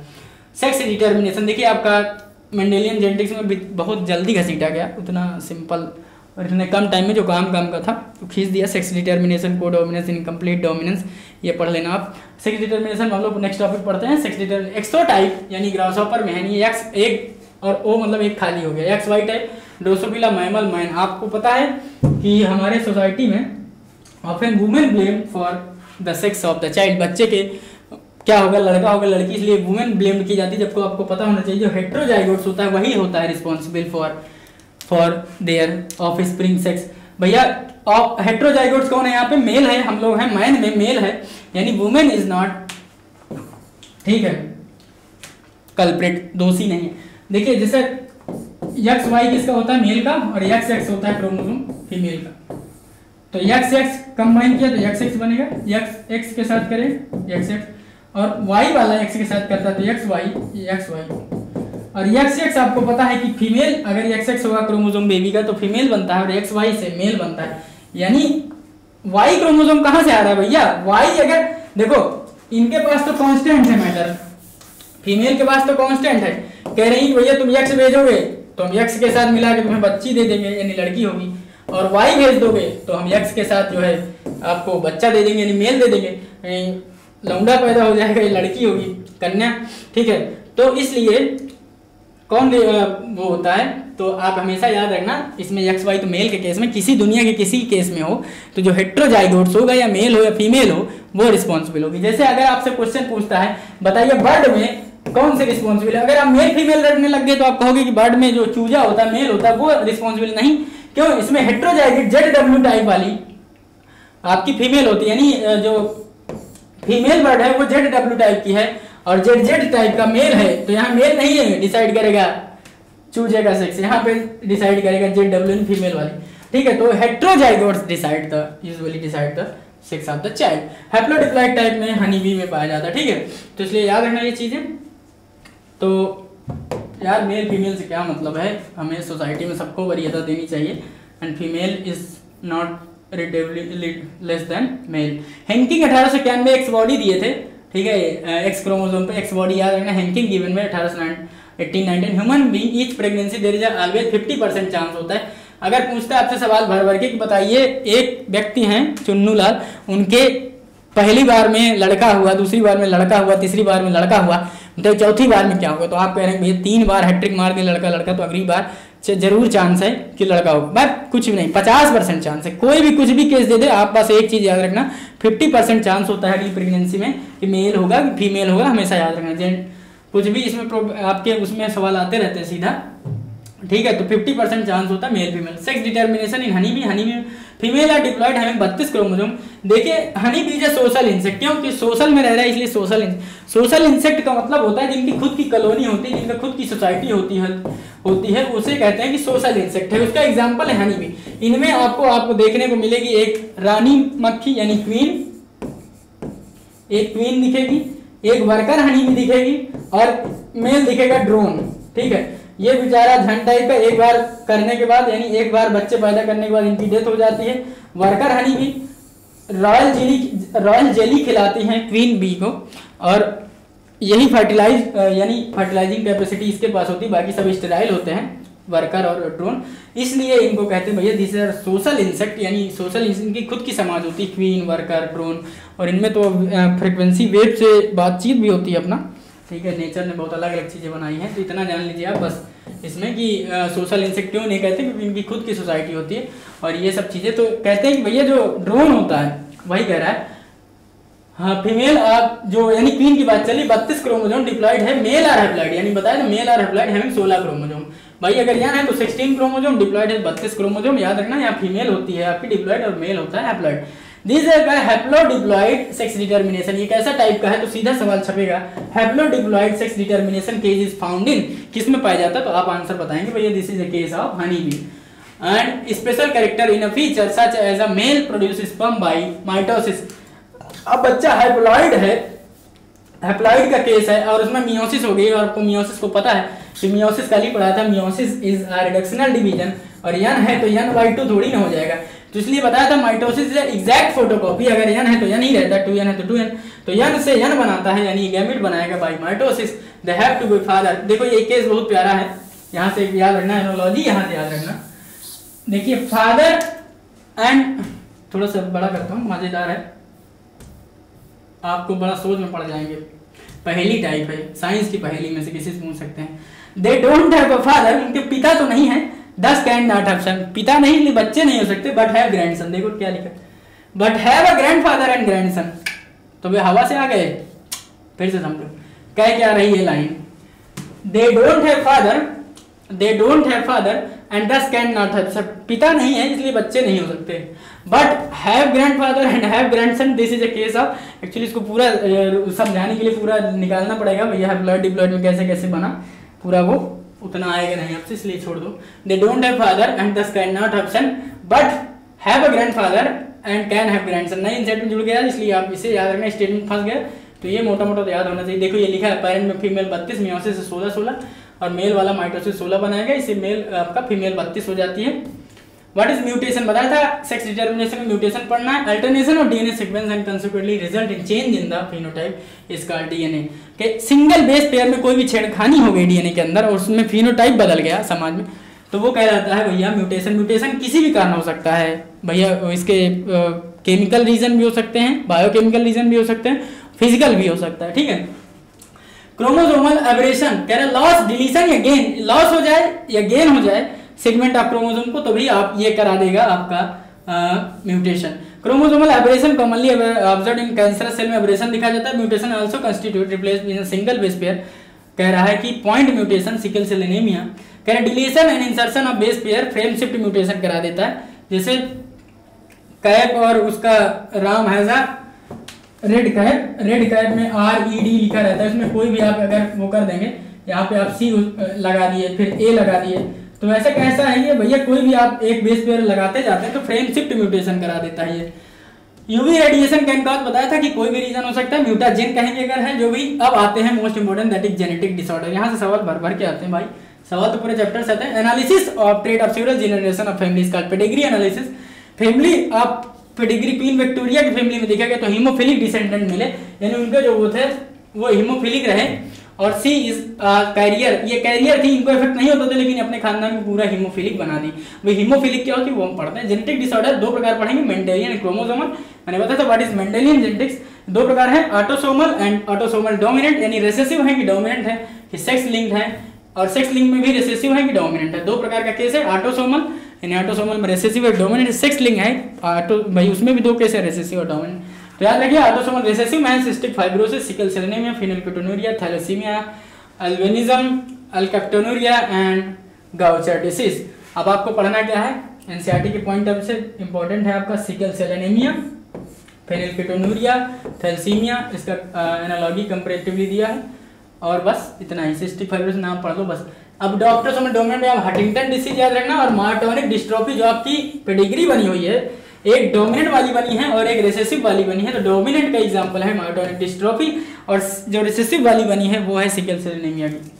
सेक्स डिटर्मिनेशन, देखिए आपका मेंडेलियन जेनेटिक्स में बहुत जल्दी घसीटा गया, उतना सिंपल और इतने कम टाइम में जो काम का था तो खींच दिया। सेक्स डिटर्मिनेशन, को डोमिनेंस, इनकम्प्लीट डोमिनेंस, ये पढ़ लेना आप। सेक्स डिटर्मिनेशन हम लोग नेक्स्ट टॉपिक पढ़ते हैं। सेक्स डिटर्मिनेशन एक्सोटाइप यानी ग्रासहॉपर में है, यानी एक्स एक और ओ मतलब एक खाली हो गया, X Y type, Drosophila mammal man. आपको पता है कि हमारे सोसाइटी में often women blame for the sex of the child, बच्चे के क्या होगा, लड़का होगा लड़की, इसलिए वुमेन ब्लेम की जाती है, जबकि आपको पता होना चाहिए जो हेटेरोजाइगोट्स होता है वही होता है responsible for their of spring sex. भैया हेट्रोजाइगोट्स कौन है यहाँ पे? मेल है, हम लोग हैं मैन में मेल है, यानी वुमेन इज नॉट, ठीक है, कल्प्रिट, दोषी नहीं है। देखिए जैसे एक्स वाई किसका होता है? मेल का, और एक्स एक्स होता है क्रोमोसोम फीमेल का। तो एक्स एक्स कंबाइन किया तो एक्स एक्स बनेगा, एक्स एक्स के साथ करें एक्स एक्स, और वाई वाला एक्स के साथ करता है तो एक्स वाई। और एक्स एक्स आपको पता है कि फीमेल, अगर एक्स एक्स होगा क्रोमोसोम बेबी का तो फीमेल बनता है, और एक्स वाई से मेल बनता है। यानी वाई क्रोमोसोम कहाँ से आ रहा है भैया? वाई, अगर देखो इनके पास तो कांस्टेंट है मैटर, फीमेल के पास तो कांस्टेंट है, कह रही है भैया तुम एक्स भेजोगे तो हम एक्स के साथ मिला के तुम्हें बच्ची दे देंगे, यानी लड़की होगी, और वाई भेज दोगे तो हम एक्स के साथ जो है आपको बच्चा दे देंगे, यानी मेल दे देंगे, लौंडा पैदा हो जाएगा, ये लड़की होगी, कन्या, ठीक है। तो इसलिए कौन वो होता है, तो आप हमेशा याद रखना इसमें एक्स वाई तो मेल के केस में, किसी दुनिया के किसी केस में हो तो जो हेट्रोजाइगोट्स होगा या मेल हो या फीमेल हो वो रिस्पॉन्सिबल होगी। जैसे अगर आपसे क्वेश्चन पूछता है बताइए बर्ड में कौन से रिस्पॉन्सिबल है, अगर आप मेल फीमेल रखने लग गए तो आप कहोगे कि बर्ड में जो चूजा होता है मेल होता है वो रिस्पॉन्सिबल नहीं, क्यों? इसमें हेट्रोजाइगोट ZW टाइप वाली आपकी फीमेल होती है, यानी जो फीमेल बर्ड है वो ZW टाइप की है, और ZZ टाइप का मेल है, तो यहाँ मेल नहीं है डिसाइड करेगा चूजे का सेक्स, यहाँ पे डिसाइड करेगा ZW फीमेल वाली, ठीक है। तो heterozygotes decide the usually decide the sex of the child. Haplodiploid type में हनी बी में पाया जाता है, ठीक है। तो इसलिए याद रखना ये चीजें। तो यार मेल फीमेल से क्या मतलब है, हमें सोसाइटी में सबको वरीयता देनी चाहिए, and female is not relatively less than male. Henking 1891 X body दिए थे, ठीक है, एक्स क्रोमोसोम पे एक्स बॉडी याद रखना। हैंकिंग गिवन में 1819 human being each pregnancy there is always 50% chance होता है। अगर पूछता है आपसे सवाल भर भर के कि बताइए एक व्यक्ति हैं चुन्नू लाल, उनके पहली बार में लड़का हुआ, दूसरी बार में लड़का हुआ, तीसरी बार में लड़का हुआ, तो चौथी बार में क्या होगा? तो आप कह रहे हैं भैया 3 बार हैट्रिक मार दिया लड़का, तो अगली बार जरूर चांस है कि लड़का होगा। बस कुछ भी नहीं, 50% चांस है, कोई भी कुछ भी केस दे दे, आप बस एक चीज याद रखना 50% चांस होता है अगली प्रेगनेंसी में कि मेल होगा कि फीमेल होगा, हमेशा याद रखना। कुछ भी इसमें आपके उसमें सवाल आते रहते हैं सीधा, ठीक है। तो 50% चांस होता है male female. Sex determination in honey bee female are diploid having 32 chromosome. देखिए honey bee is social insect, क्योंकि सोशल में रह रहा है इसलिए सोशल इंसेक्ट का मतलब होता है जिनकी खुद की कॉलोनी होती है, जिनका खुद की सोसाइटी होती है, उसे कहते हैं कि सोशल इंसेक्ट है। उसका एग्जांपल है हनी बी। इनमें आपको देखने को मिलेगी एक रानी मक्खी यानी क्वीन, एक क्वीन दिखेगी, एक वर्कर हनी बी दिखेगी, और मेल दिखेगा ड्रोन, ठीक है। ये बेचारा झन टाइप का एक बार करने के बाद, यानी एक बार बच्चे पैदा करने के बाद इनकी डेथ हो जाती है। Worker honey bee royal jelly खिलाती हैं क्वीन बी को, और यही फर्टिलाइजिंग कैपेसिटी इसके पास होती है, बाकी सब स्टेराइल होते हैं वर्कर और ड्रोन, इसलिए इनको कहते हैं भैया दिस आर सोशल इंसेक्ट, यानी सोशल इनकी खुद की समाज होती है, क्वीन, वर्कर, ड्रोन, और इनमें तो फ्रिक्वेंसी वेव से बातचीत भी होती है अपना, ठीक है। नेचर ने बहुत अलग अलग चीज़ें बनाई हैं, तो इतना जान लीजिए आप बस इसमें कि सोशल इंसेक्ट क्यों नहीं कहते, क्योंकि इनकी खुद की सोसाइटी होती है और ये सब चीज़ें। तो कहते हैं कि भैया जो ड्रोन होता है वही कह रहा है, हाँ फीमेल आप जो यानी क्वीन की बात चली, 32 क्रोमोसोम डिप्लॉयड है, मेल आर हैप्लॉयड, यानी बताया ना male are haploid having 16 chromosome. भाई अगर यहाँ है तो 16 क्रोमोसोम, डिप्लॉयड है 32 क्रोमोसोम, याद रखना यहाँ फीमेल होती है आपकी डिप्लॉयड और मेल होता है haploid. This haplodiploid sex determination, ये कैसा टाइप का है, तो सीधा सवाल छपेगा haplodiploid sex determination case is found in, किस में पाया जाता है? तो आप आंसर बताएंगे भैया this is a case of honey bee. And special character in a feature such as a male produce sperm by mitosis. अब बच्चा हैप्लॉइड है, हैप्लॉइड का केस है और उसमें मियोसिस हो गई, और आपको मियोसिस को पता है कि मियोसिस कल ही पढ़ा था, meiosis is a reductional division, और यन है तो यन बाई 2 थोड़ी ना हो जाएगा, तो इसलिए बताया था माइटोसिस इज एग्जैक्ट फोटोकॉपी, अगर यन है तो यन ही रहता, 2n है तो 2n, तो यन से यन बनाता है यानी गैमेट बनाएगा by mitosis. They have to be father. देखो ये केस बहुत प्यारा है, यहाँ से याद रखना एनोलॉजी, यहाँ से याद रखना। देखिए फादर एंड, थोड़ा सा बड़ा करता हूँ, मजेदार है, आपको बड़ा सोच में पड़ जाएंगे। पहली टाइप है, साइंस की पहली में से किसी से पूछ सकते हैं। दे डोंट हैव अ फादर, उनके पिता तो नहीं है, दस कैन नॉट हैव सन, पिता नहीं इसलिए बच्चे नहीं हो सकते, बट हैव ग्रैंडसन। देखो क्या लिखा, but have a grandfather and grandson. तो वे हवा से आ गए, फिर से समझो कह क्या रही है line, they don't have father they don't have father and thus cannot have, पिता नहीं है इसलिए बच्चे नहीं हो सकते, but have grandfather and have grandson, this is a case of, actually इसको पूरा समझाने के लिए पूरा निकालना पड़ेगा भैया हैप्लॉइड डिप्लॉइड में कैसे कैसे बना, पूरा वो उतना आएगा नहीं आपसे, इसलिए छोड़ दो। They don't have father and thus cannot have son but have a grandfather and can have grandson, नहीं इन सेट में जुड़ गया इसलिए आप इसे याद रखना, स्टेटमेंट फंस गया तो ये मोटा मोटा तो याद होना चाहिए। देखो ये लिखा है पेरेंट में फीमेल 32, मियोसिस से 16 और मेल वाला माइटोसिस 16 बनाएगा, इससे मेल आपका फीमेल 32 हो जाती है। व्हाट इज म्यूटेशन बताया था, सेक्स डिटर्मिनेशन में म्यूटेशन पढ़ना है, alternation of DNA sequence and consequently result in change in the phenotype is called DNA, के सिंगल बेस पेयर में कोई भी छेड़खानी हो गई डीएनए के अंदर और उसमें फिनोटाइप बदल गया समाज में, तो वो कह जाता है भैया म्यूटेशन। म्यूटेशन किसी भी कारण हो सकता है भैया, इसके केमिकल रीजन भी हो सकते हैं, बायोकेमिकल रीजन भी हो सकते हैं, फिजिकल भी हो सकता है, ठीक है। क्रोमोसोमल एबरेशन कह रहे लॉस डिलीशन या गेन, लॉस हो जाए या गेन हो जाए सेगमेंट ऑफ क्रोमोसोम को तो भी आप ये करा देगा आपका mutation. Chromosomal aberration commonly observed in cancerous cell में एबरेशन दिखा जाता है। Mutation also constitute replace in single base pair, कह रहा है कि point mutation sickle cell anaemia, कह रहा है deletion and insertion of base pair frame shift mutation करा देता है, जैसे कैप और उसका राम हैजा रेड कैप में RED लिखा रहता है, उसमें कोई भी आप अगर वो कर देंगे, यहाँ पे आप C लगा दिए फिर A लगा दिए, तो ऐसा कैसा है ये भैया, कोई भी आप एक बेस पेयर लगाते जाते हैं तो फ्रेम शिफ्ट म्यूटेशन करा देता है ये। यूवी रेडिएशन कैन कॉज बताया था कि कोई भी रीजन हो सकता है, म्यूटाजेन कहेंगे अगर है जो भी। अब आते हैं most important that is genetic disorder, यहाँ से सवाल भर भर के आते हैं भाई, सवाल तो पूरे चैप्टर से आते हैं। Analysis of trait of several generation of families called pedigree analysis, family आप पेडिग्री क्वीन विक्टोरिया की फैमिली में देखा गया तो हीमोफिलिक डिसेंडेंट मिले, यानी उनके जो वो थे वो हीमोफिलिक रहे, और सी इज कैरियर, ये कैरियर थी, इनको इफेक्ट नहीं होता था लेकिन अपने खानदान को पूरा हीमोफिलिक बना दी। वही हीमोफिलिक क्या होती है वो हम पढ़ते हैं। जेनेटिक डिसऑर्डर दो प्रकार पढ़ेंगे, मेंडेलियन एंड क्रोमोसोमल। मैंने बताया था व्हाट इज मेंडेलियन जेनेटिक्स, दो प्रकार है, ऑटोसोमल एंड ऑटोसोमल डोमिनेंट, यानी रिसेसिव है कि डोमिनेंट है, कि सेक्स लिंक्ड है, और सेक्स लिंक में भी रिसेसिव है कि डोमिनेंट है। दो प्रकार का केस है, ऑटोसोमल यानी ऑटोसोमल में रिसेसिव और डोमिनेंट, सेक्स लिंक है ऑटो भाई उसमें भी दो केस है, रिसेसिव और डोमिनेंट। तो याद रखिए ऑटोसोमल रिसेसिव में cystic fibrosis, sickle cell anaemia, phenylketonuria, thalassaemia, albinism, alkaptonuria and Gaucher disease. अब आपको पढ़ना क्या है, एनसीईआरटी के पॉइंट ऑफ से इंपॉर्टेंट है आपका sickle cell anaemia, phenylketonuria, thalassaemia, इसका एनालॉजी कंपैरेटिवली दिया है, और बस इतना ही। सिस्टिक फाइब्रोसिस नाम पढ़ लो बस। अब डॉक्टर में डोमिनेंट में आप हंटिंगटन डिसीज याद रखना, और मार्टोनिक डिस्ट्रोफी जो आपकी पेडिग्री बनी हुई है, एक डोमिनेंट वाली बनी है और एक रिसेसिव वाली बनी है, तो डोमिनेंट का एग्जांपल है मार्टोनिक डिस्ट्रोफी, और जो रिसेसिव वाली बनी है वो है सिकल सेल एनीमिया की,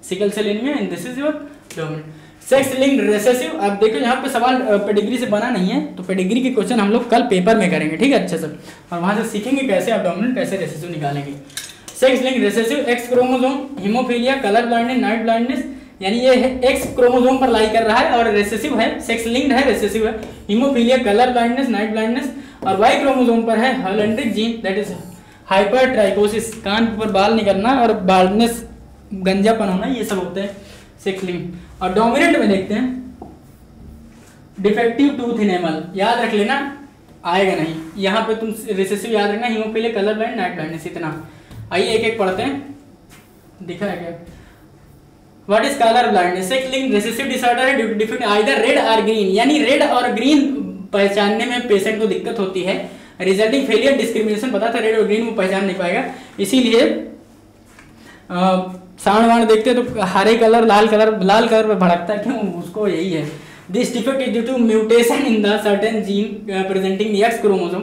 sickle cell anaemia and this is your dominant. Sex linked recessive, अब देखो यहाँ पे सवाल पेडिग्री से बना नहीं है, तो पेडिग्री के क्वेश्चन हम लोग कल पेपर में करेंगे, ठीक है अच्छे से, और वहां से सीखेंगे कैसे आप डोमिनेंट कैसे रिसेसिव निकालेंगे। Sex linked recessive, x chromosome, haemophilia, colour blindness, night blindness, यानी ये एक्स क्रोमोसोम पर लाई कर रहा है और रिसेसिव है, सेक्स लिंक्ड है, रिसेसिव है। Haemophilia, colour blindness, night blindness, और वाई क्रोमोसोम पर है हॉलैंड्रिक जीन दैट इज हाइपरट्राइकोसिस, कान पर बाल निकलना और बाल्डनेस, गंजापन होना, ये सब होते हैं सेक्स लिंक्ड। और डोमिनेंट में देखते हैं डिफेक्टिव टूथ इनेमल, याद रख लेना, आएगा नहीं यहाँ पे, तुम रिसेसिव याद रखना, haemophilia, colour blind, night blindness, इतना। आइए एक एक पढ़ते हैं, दिखा है क्या। What is colour blindness, sex linked recessive disorder है due to defect either red और ग्रीन, यानी रेड और ग्रीन पहचानने में पेशेंट को दिक्कत होती है, रिजल्टिंग फेलियर डिस्क्रिमिनेशन, पता था रेड और ग्रीन वो पहचान नहीं पाएगा, इसीलिए सांड वाण देखते हैं तो हरे कलर लाल कलर पे भड़कता है, क्यों, उसको यही है। This defect is due to mutation in the certain gene presenting X chromosome,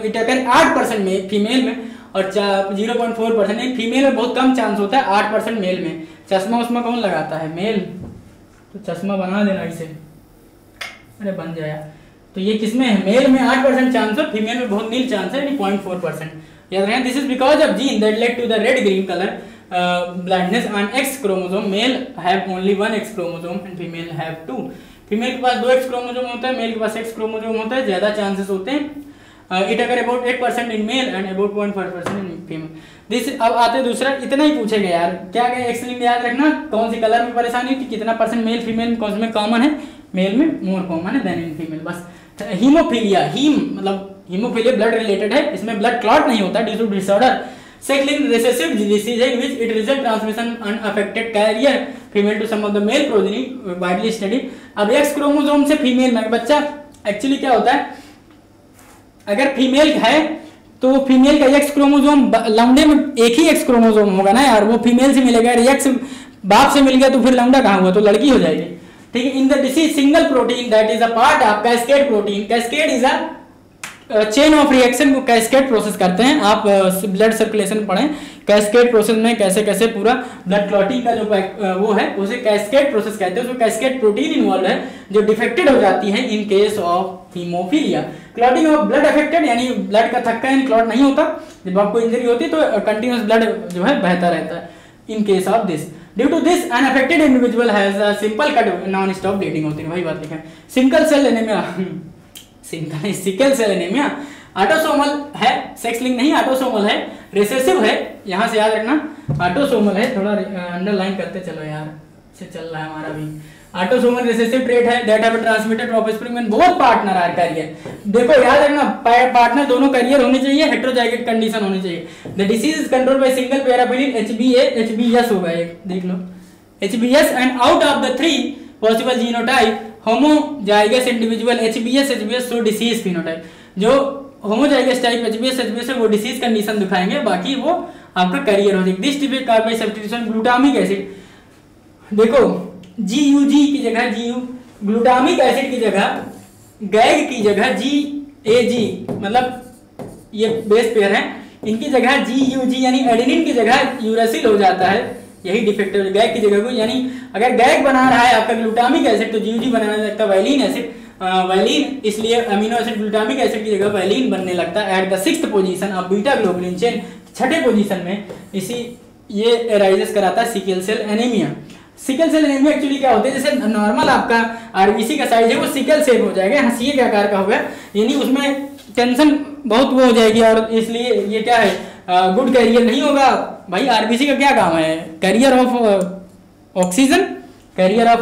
it occur 8% में फीमेल में और 0.4% फीमेल में, बहुत कम चांस होता है, 8% मेल में। चश्मा उस्मा कौन लगाता है, मेल, तो चश्मा बना देना इसे, अरे बन जाएगा। तो ये किसमें है, मेल में 8% चांस है, फीमेल में बहुत नील चांस है, यानी 0.4%। याद रखें this is because of gene that led to the red green colour blindness on X chromosome, male have only 1 X chromosome and female have 2। Female के पास 2 एक्स क्रोमोसोम होता है, मेल के पास एक्स क्रोमोसोम होता है, ज्यादा चांसेस होते हैं। इट अगर about 8% in male and about 0.5% in female. This अब आते दूसरा, इतना ही पूछेगा यार, क्या क्या एक्स लिंक्ड याद रखना, कौन सी कलर में परेशानी होती, कितना परसेंट मेल फीमेल में, कौन से में कॉमन है, मेल में मोर कॉमन है देन इन फीमेल, बस। हीमोफीलिया, हीम मतलब हीमोफीलिया ब्लड रिलेटेड है, इसमें ब्लड क्लॉट नहीं होता due to disorder. Sex linked recessive disease है in which it result transmission unaffected carrier female to some of the male progeny widely studied. अब X chromosome से female में बच्चा actually क्या होता है, अगर फीमेल है तो फीमेल का एक्स क्रोमोसोम, लौंडे में एक ही एक्स क्रोमोसोम होगा ना यार, वो फीमेल से मिलेगा, एक्स बाप से मिल गया तो फिर लौंडा कहाँ हुआ, तो लड़की हो जाएगी। ठीक है, in the disease single protein that is a part of cascade protein, cascade is a chain of reaction को कैस्केड प्रोसेस करते हैं। आप ब्लड सर्कुलेशन पढ़ें, कैस्केड प्रोसेस में कैसे कैसे पूरा ब्लड क्लॉटिंग का जो वो है उसे कैस्केड प्रोसेस कहते हैं। उसमें कैस्केड प्रोटीन इन्वॉल्व है जो डिफेक्टेड हो जाती है in case of haemophilia. Clotting of blood affected यानी ब्लड का थक्का यानी क्लॉट नहीं होता, जब आपको इंजरी होती है तो कंटिन्यूस ब्लड जो है बहता रहता है। In case of this, due to this an affected individual has a simple cut non stop bleeding होती है, वही बात लिखा है। Single cell anaemia, sickle cell anaemia autosomal है, सेक्स लिंक नहीं, ऑटोसोमल है, रिसेसिव है, यहां से याद रखना ऑटोसोमल है, थोड़ा अंडरलाइन करते चलो यार, से चल रहा है हमारा भी। ऑटोसोमल रिसेसिव ट्रेट है that have transmitted offspring when both partner are carrier. देखो याद रखना पार्टनर दोनों कैरियर होने चाहिए, हेटेरोजाइगोट कंडीशन होनी चाहिए। The disease is controlled by single pair of allele HBS होगा एक, देख लो HBS, and out of the 3 possible genotype homozygous individual HBS so disease phenotype. जो होमोजाइगस टाइप HBS है वो डिसीज कंडीशन दिखाएंगे, बाकी वो आपका कैरियर हो जाएगा। This defect caused by substitution glutamic acid, देखो GUG की जगह GU, ग्लूटामिक एसिड की जगह गैग की जगह GAG, मतलब ये बेस पेयर है, इनकी जगह GUG यानी एडेनिन की जगह यूरासिल हो जाता है, यही डिफेक्ट है गैग की जगह को। यानी अगर गैग बना रहा है आपका ग्लूटामिक एसिड तो GUG बनाने लगता है वाइलिन एसिड, वाइलिन, इसलिए अमीनो एसिड ग्लूटामिक एसिड की जगह वाइलिन बनने लगता है। At the 6th position of beta globulin chain, 6ठे पोजीशन में इसी ये एराइजेस कराता है sickle cell anaemia. Sickle cell anaemia actually क्या होता है, जैसे नॉर्मल आपका आरबीसी का साइज है वो सिकल सेल हो जाएगा, हंसिए के आकार का होगा, यानी उसमें टेंशन बहुत वो हो जाएगी, और इसलिए ये क्या है गुड कैरियर नहीं होगा। भाई आरबीसी का क्या काम है, carrier of oxygen, carrier of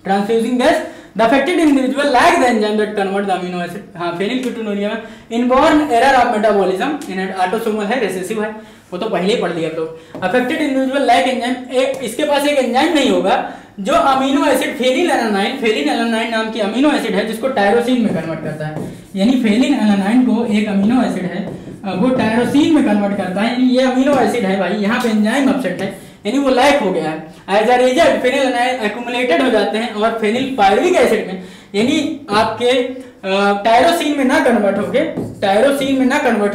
transfusing gas. The affected individual lack the enzyme that convert the amino acid, हाँ फेनिलकेटोनुरिया में inborn error of metabolism, in autosomal है, रिसेसिव है, वो तो पहले ही पढ़ लिया आप लोग। अफेक्टेड इंडिविजुअल लैक एंजाइम, इसके पास एक एंजाइम नहीं होगा जो अमीनो एसिड फेनिलएलानाइन नाम की अमीनो एसिड है जिसको टायरोसिन में कन्वर्ट करता है। यानी फेनिलएलानाइन को एक अमीनो एसिड है वो टायरोसिन में कन्वर्ट करता है, यानी ये अमीनो एसिड है भाई, यहाँ पे एंजाइम अपसेट है, यानी वो लैक हो गया है। एज अ रिजल्ट फेनिलएलानाइन एक्युमुलेटेड हो जाते हैं और फेनिलपायरुविक एसिड में, यानी आपके टायरोसिन में ना कन्वर्ट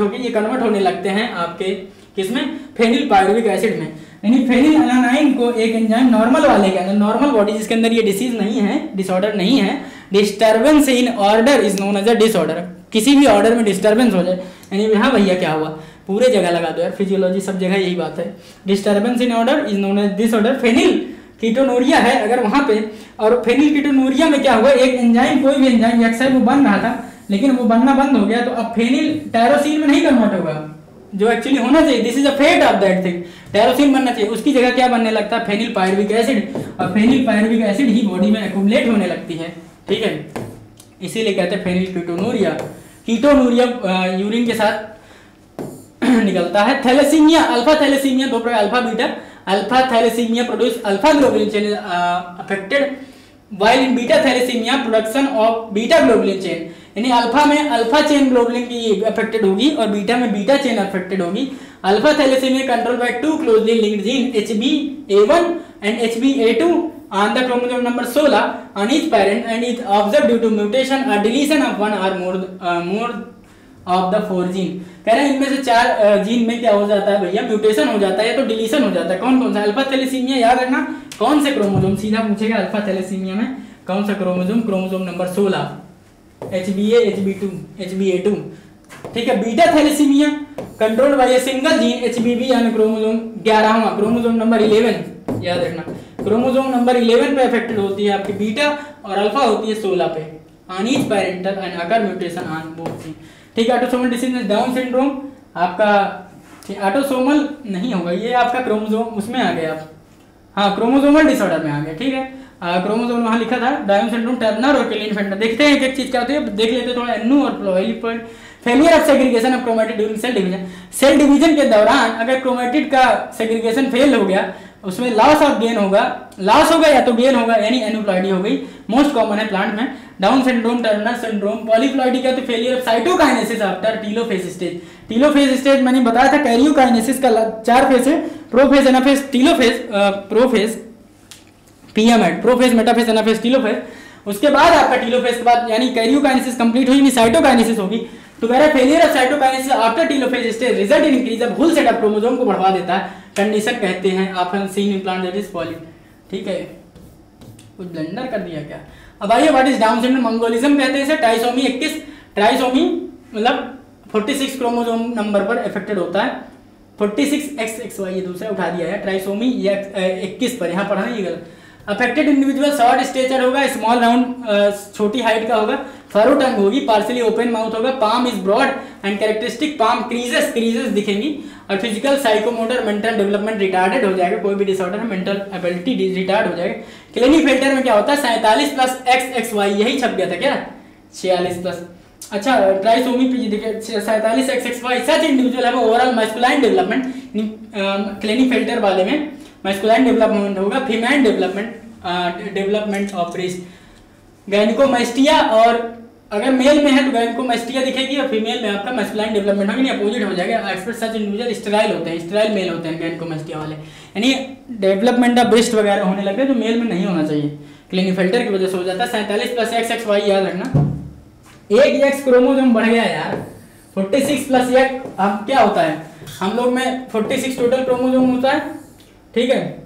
होके ये कन्वर्ट होने लगते हैं आपके किसमें, फेनिलपायरुविक एसिड में। यानी फेनिलएलानाइन को एक एंजाइम नॉर्मल वाले के अंदर, नॉर्मल बॉडी जिसके अंदर ये डिसीज नहीं है, डिसऑर्डर नहीं है, disturbance in order is known as a disorder, किसी भी ऑर्डर में डिस्टर्बेंस हो जाए, यानी हाँ भैया क्या हुआ, पूरे जगह लगा दो यार, फिजियोलॉजी सब जगह यही बात है। Disturbance in order is known as disorder. Phenylketonuria है अगर वहां पे, और फेनिलकीटोनुरिया में क्या हुआ, एक एंजाइम, कोई भी एंजाइम एक्साइड वो बन रहा था लेकिन वो बनना बंद हो गया, तो अब फेनिल टायरोसिन में नहीं कन्वर्ट होगा जो एक्चुअली होना चाहिए। This is a fate of that thing, tyrosine बनना चाहिए, उसकी जगह क्या बनने लगता है, फेनिलपायरुविक एसिड, और फेनिलपायरुविक एसिड ही बॉडी में एक्युमुलेट होने लगती है। ठीक है, इसीलिए कहते हैं फेनिलकीटोनुरिया। कीटोनुरिया यूरिन के साथ निकलता है। थैलेसीमिया, अल्फा थैलेसीमिया, दो प्रकार alpha beta. Alpha thalassaemia produce alpha globulin chain affected, while in beta thalassemia production of beta globulin chain, यानी अल्फा में अल्फा चेन ग्लोबुलिन की अफेक्टेड होगी और बीटा में बीटा चेन अफेक्टेड होगी। Alpha thalassaemia control by 2 closely linked gene HBA1 and HBA2 on the chromosome number 16 on each parent and is observed due to mutation or deletion of one or more of the 4 gene. कह रहे हैं इनमें से 4 gene में क्या हो जाता है भैया, म्यूटेशन हो जाता है या तो डिलीशन हो जाता है। कौन कौन सा, अल्फा थैलेसीमिया याद रखना, कौन से क्रोमोसोम, सीधा पूछेगा अल्फा थैलेसीमिया में कौन सा chromosome, chromosome number 16 HBA HBA2। ठीक है, beta thalassaemia controlled by a single gene HBB यानी क्रोमोसोम 11वां, क्रोमोसोम नंबर 11 याद रखना, क्रोमोसोम नंबर 11 पे अफेक्टेड होती है आपकी बीटा, और अल्फा होती है 16 पे। On each parental and occur mutation on both gene. ठीक है, ऑटोसोमल डिसीज डाउन सिंड्रोम आपका ऑटोसोमल नहीं होगा, ये आपका क्रोमोसोम उसमें आ गया आप, हाँ क्रोमोसोमल डिसऑर्डर में आ गया। ठीक है, क्रोमोसोम वहां लिखा था डाउन सिंड्रोम, टर्नर और क्लीनफेल्टर। देखते हैं एक चीज क्या होती है, देख लेते हैं थोड़ा एनू और प्लोइलिपॉइड। Failure of segregation of chromatid during cell division, cell division के दौरान अगर क्रोमैटिड का सेग्रीगेशन फेल हो गया उसमें लॉस ऑफ गेन होगा, लॉस होगा या तो गेन होगा, यानी एनुप्लॉइडी हो गई, मोस्ट कॉमन है प्लांट में। Down syndrome, Turner syndrome, polyploidy का तो failure of cytokinesis after telophase stage. Telophase stage मैंने बताया था कैरियोकाइनेसिस का 4 फेज है, प्रोफेज, एनाफेज, टीलोफेज, प्रोफेज, पीएमएड, प्रोफेज, मेटाफेज, एनाफेज, टीलोफेज। उसके बाद आपका टीलोफेज के बाद यानी कैरियोकाइनेसिस कंप्लीट हुई, साइटोकाइनेसिस होगी। तो कह रहा है failure of cytokinesis after telophase stage result in increase of whole set of chromosome को बढ़वा देता है, कंडीशन कहते हैं often seen in plant that is poly. ठीक है, कुछ ब्लेंडर कर दिया क्या। अब आइए what is Down syndrome, mongolism कहते हैं इसे। ट्राइसोमी 21, ट्राइसोमी मतलब 46 क्रोमोसोम नंबर पर अफेक्टेड होता है, 46XXY, ये दूसरा उठा दिया है, ट्राइसोमी 21 पर, यहाँ पढ़ा नहीं गलत। अफेक्टेड इंडिविजुअल शॉर्ट स्टेचर होगा, स्मॉल राउंड छोटी हाइट का होगा, फरो टंग होगी, पार्सली ओपन माउथ होगा, palm is broad and characteristic palm creases दिखेंगी, और physical psychomotor mental development retarded हो जाएगा, कोई भी डिसऑर्डर है मेंटल एबिलिटी रिटार्ड हो जाएगा। क्लिनिफिल्टर में क्या होता है 47+XXY, यही छप गया था क्या 46+। अच्छा ट्राइसोमी पे देखिए 47XXY, सच इंडिविजुअल है ओवरऑल मैस्कुलाइन डेवलपमेंट, क्लिनिफिल्टर वाले में मैस्कुलाइन डेवलपमेंट होगा, फीमेल डेवलपमेंट ऑफ ब्रेस्ट, गायनिकोमास्टिया, और अगर मेल में है तो गायनिकोमास्टिया दिखेगी और फीमेल में आपका मैस्कुलाइन डेवलपमेंट होगा, नहीं अपोजिट हो जाएगा। एक्सपर्ट सच इंडिविजुअल स्टेराइल होते हैं, स्टेराइल मेल होते हैं गायनिकोमास्टिया वाले, यानी डेवलपमेंट ऑफ ब्रेस्ट वगैरह होने लगे जो मेल में नहीं होना चाहिए, क्लिनिफिल्टर की वजह से हो जाता है। 47+XXY याद रखना, एक X क्रोमोसोम बढ़ गया यार, 46+X अब क्या होता है, हम लोग में 46 टोटल क्रोमोसोम होता है, ठीक है,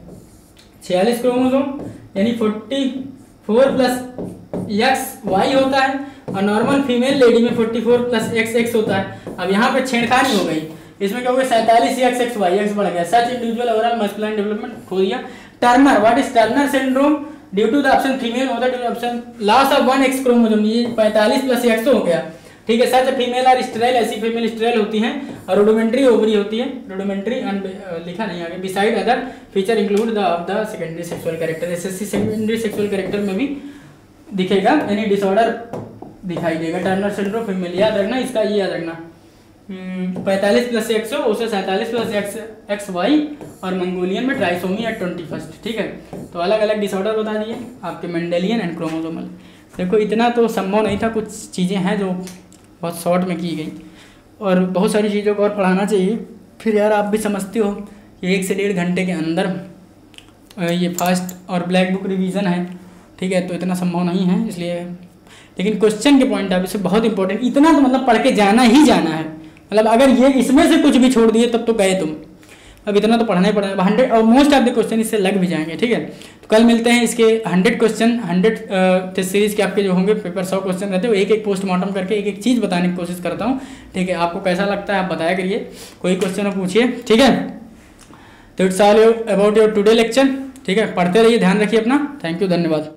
46 क्रोमोसोम यानी 44+XY होता है, और नॉर्मल फीमेल लेडी में 44+XX होता है। अब यहाँ पे छेड़खानी हो गई, इसमें क्या हो गया 47XXY, X बढ़ गया, such individual overall masculine development खो दिया। Turner, what is Turner syndrome, due to the option female होता है, due to option loss of 1X chromosome, ये 45+X हो गया, ठीक है। सच फीमेल और स्टेराइल, ऐसी फीमेल स्टेराइल होती हैं, और रूडिमेंट्री ओवरी होती है, रूडिमेंट्री लिखा नहीं आगे, beside other feature include the secondary sexual character, SSC secondary sexual character में भी दिखेगा, यानी डिसऑर्डर दिखाई देगा। टर्नर सिंड्रोम फीमेल, याद रखना इसका, ये याद रखना 45+X हो, उसे 47+XY, और मंगोलियन में ट्राइसोमी एट 21, ठीक है। तो अलग अलग डिसऑर्डर बता दिए आपके मेंडेलियन एंड क्रोमोसोमल। देखो इतना तो संभव नहीं था, कुछ चीज़ें हैं जो बहुत शॉर्ट में की गई, और बहुत सारी चीज़ों को और पढ़ाना चाहिए। फिर यार आप भी समझते हो कि 1 से 1.5 घंटे के अंदर ये फास्ट और ब्लैक बुक रिवीजन है, ठीक है, तो इतना संभव नहीं है, इसलिए लेकिन क्वेश्चन के पॉइंट ऑफ व्यू से बहुत इंपॉर्टेंट, इतना तो मतलब पढ़ के जाना ही जाना है, मतलब अगर ये इसमें से कुछ भी छोड़ दिए तब तो गए तुम, अब इतना तो पढ़ना ही पड़ेगा। 100 और मोस्ट ऑफ द क्वेश्चन इससे लग भी जाएंगे, ठीक है। तो कल मिलते हैं इसके 100 क्वेश्चन, 100 सीरीज के आपके जो होंगे पेपर 100 क्वेश्चन रहते हैं, वो एक एक पोस्टमार्टम करके एक एक चीज़ बताने की कोशिश करता हूँ, ठीक है। आपको कैसा लगता है आप बताया करिए, कोई क्वेश्चन पूछिए, ठीक है। तो it's all about your today lecture, ठीक है। पढ़ते रहिए, ध्यान रखिए अपना, थैंक यू, धन्यवाद।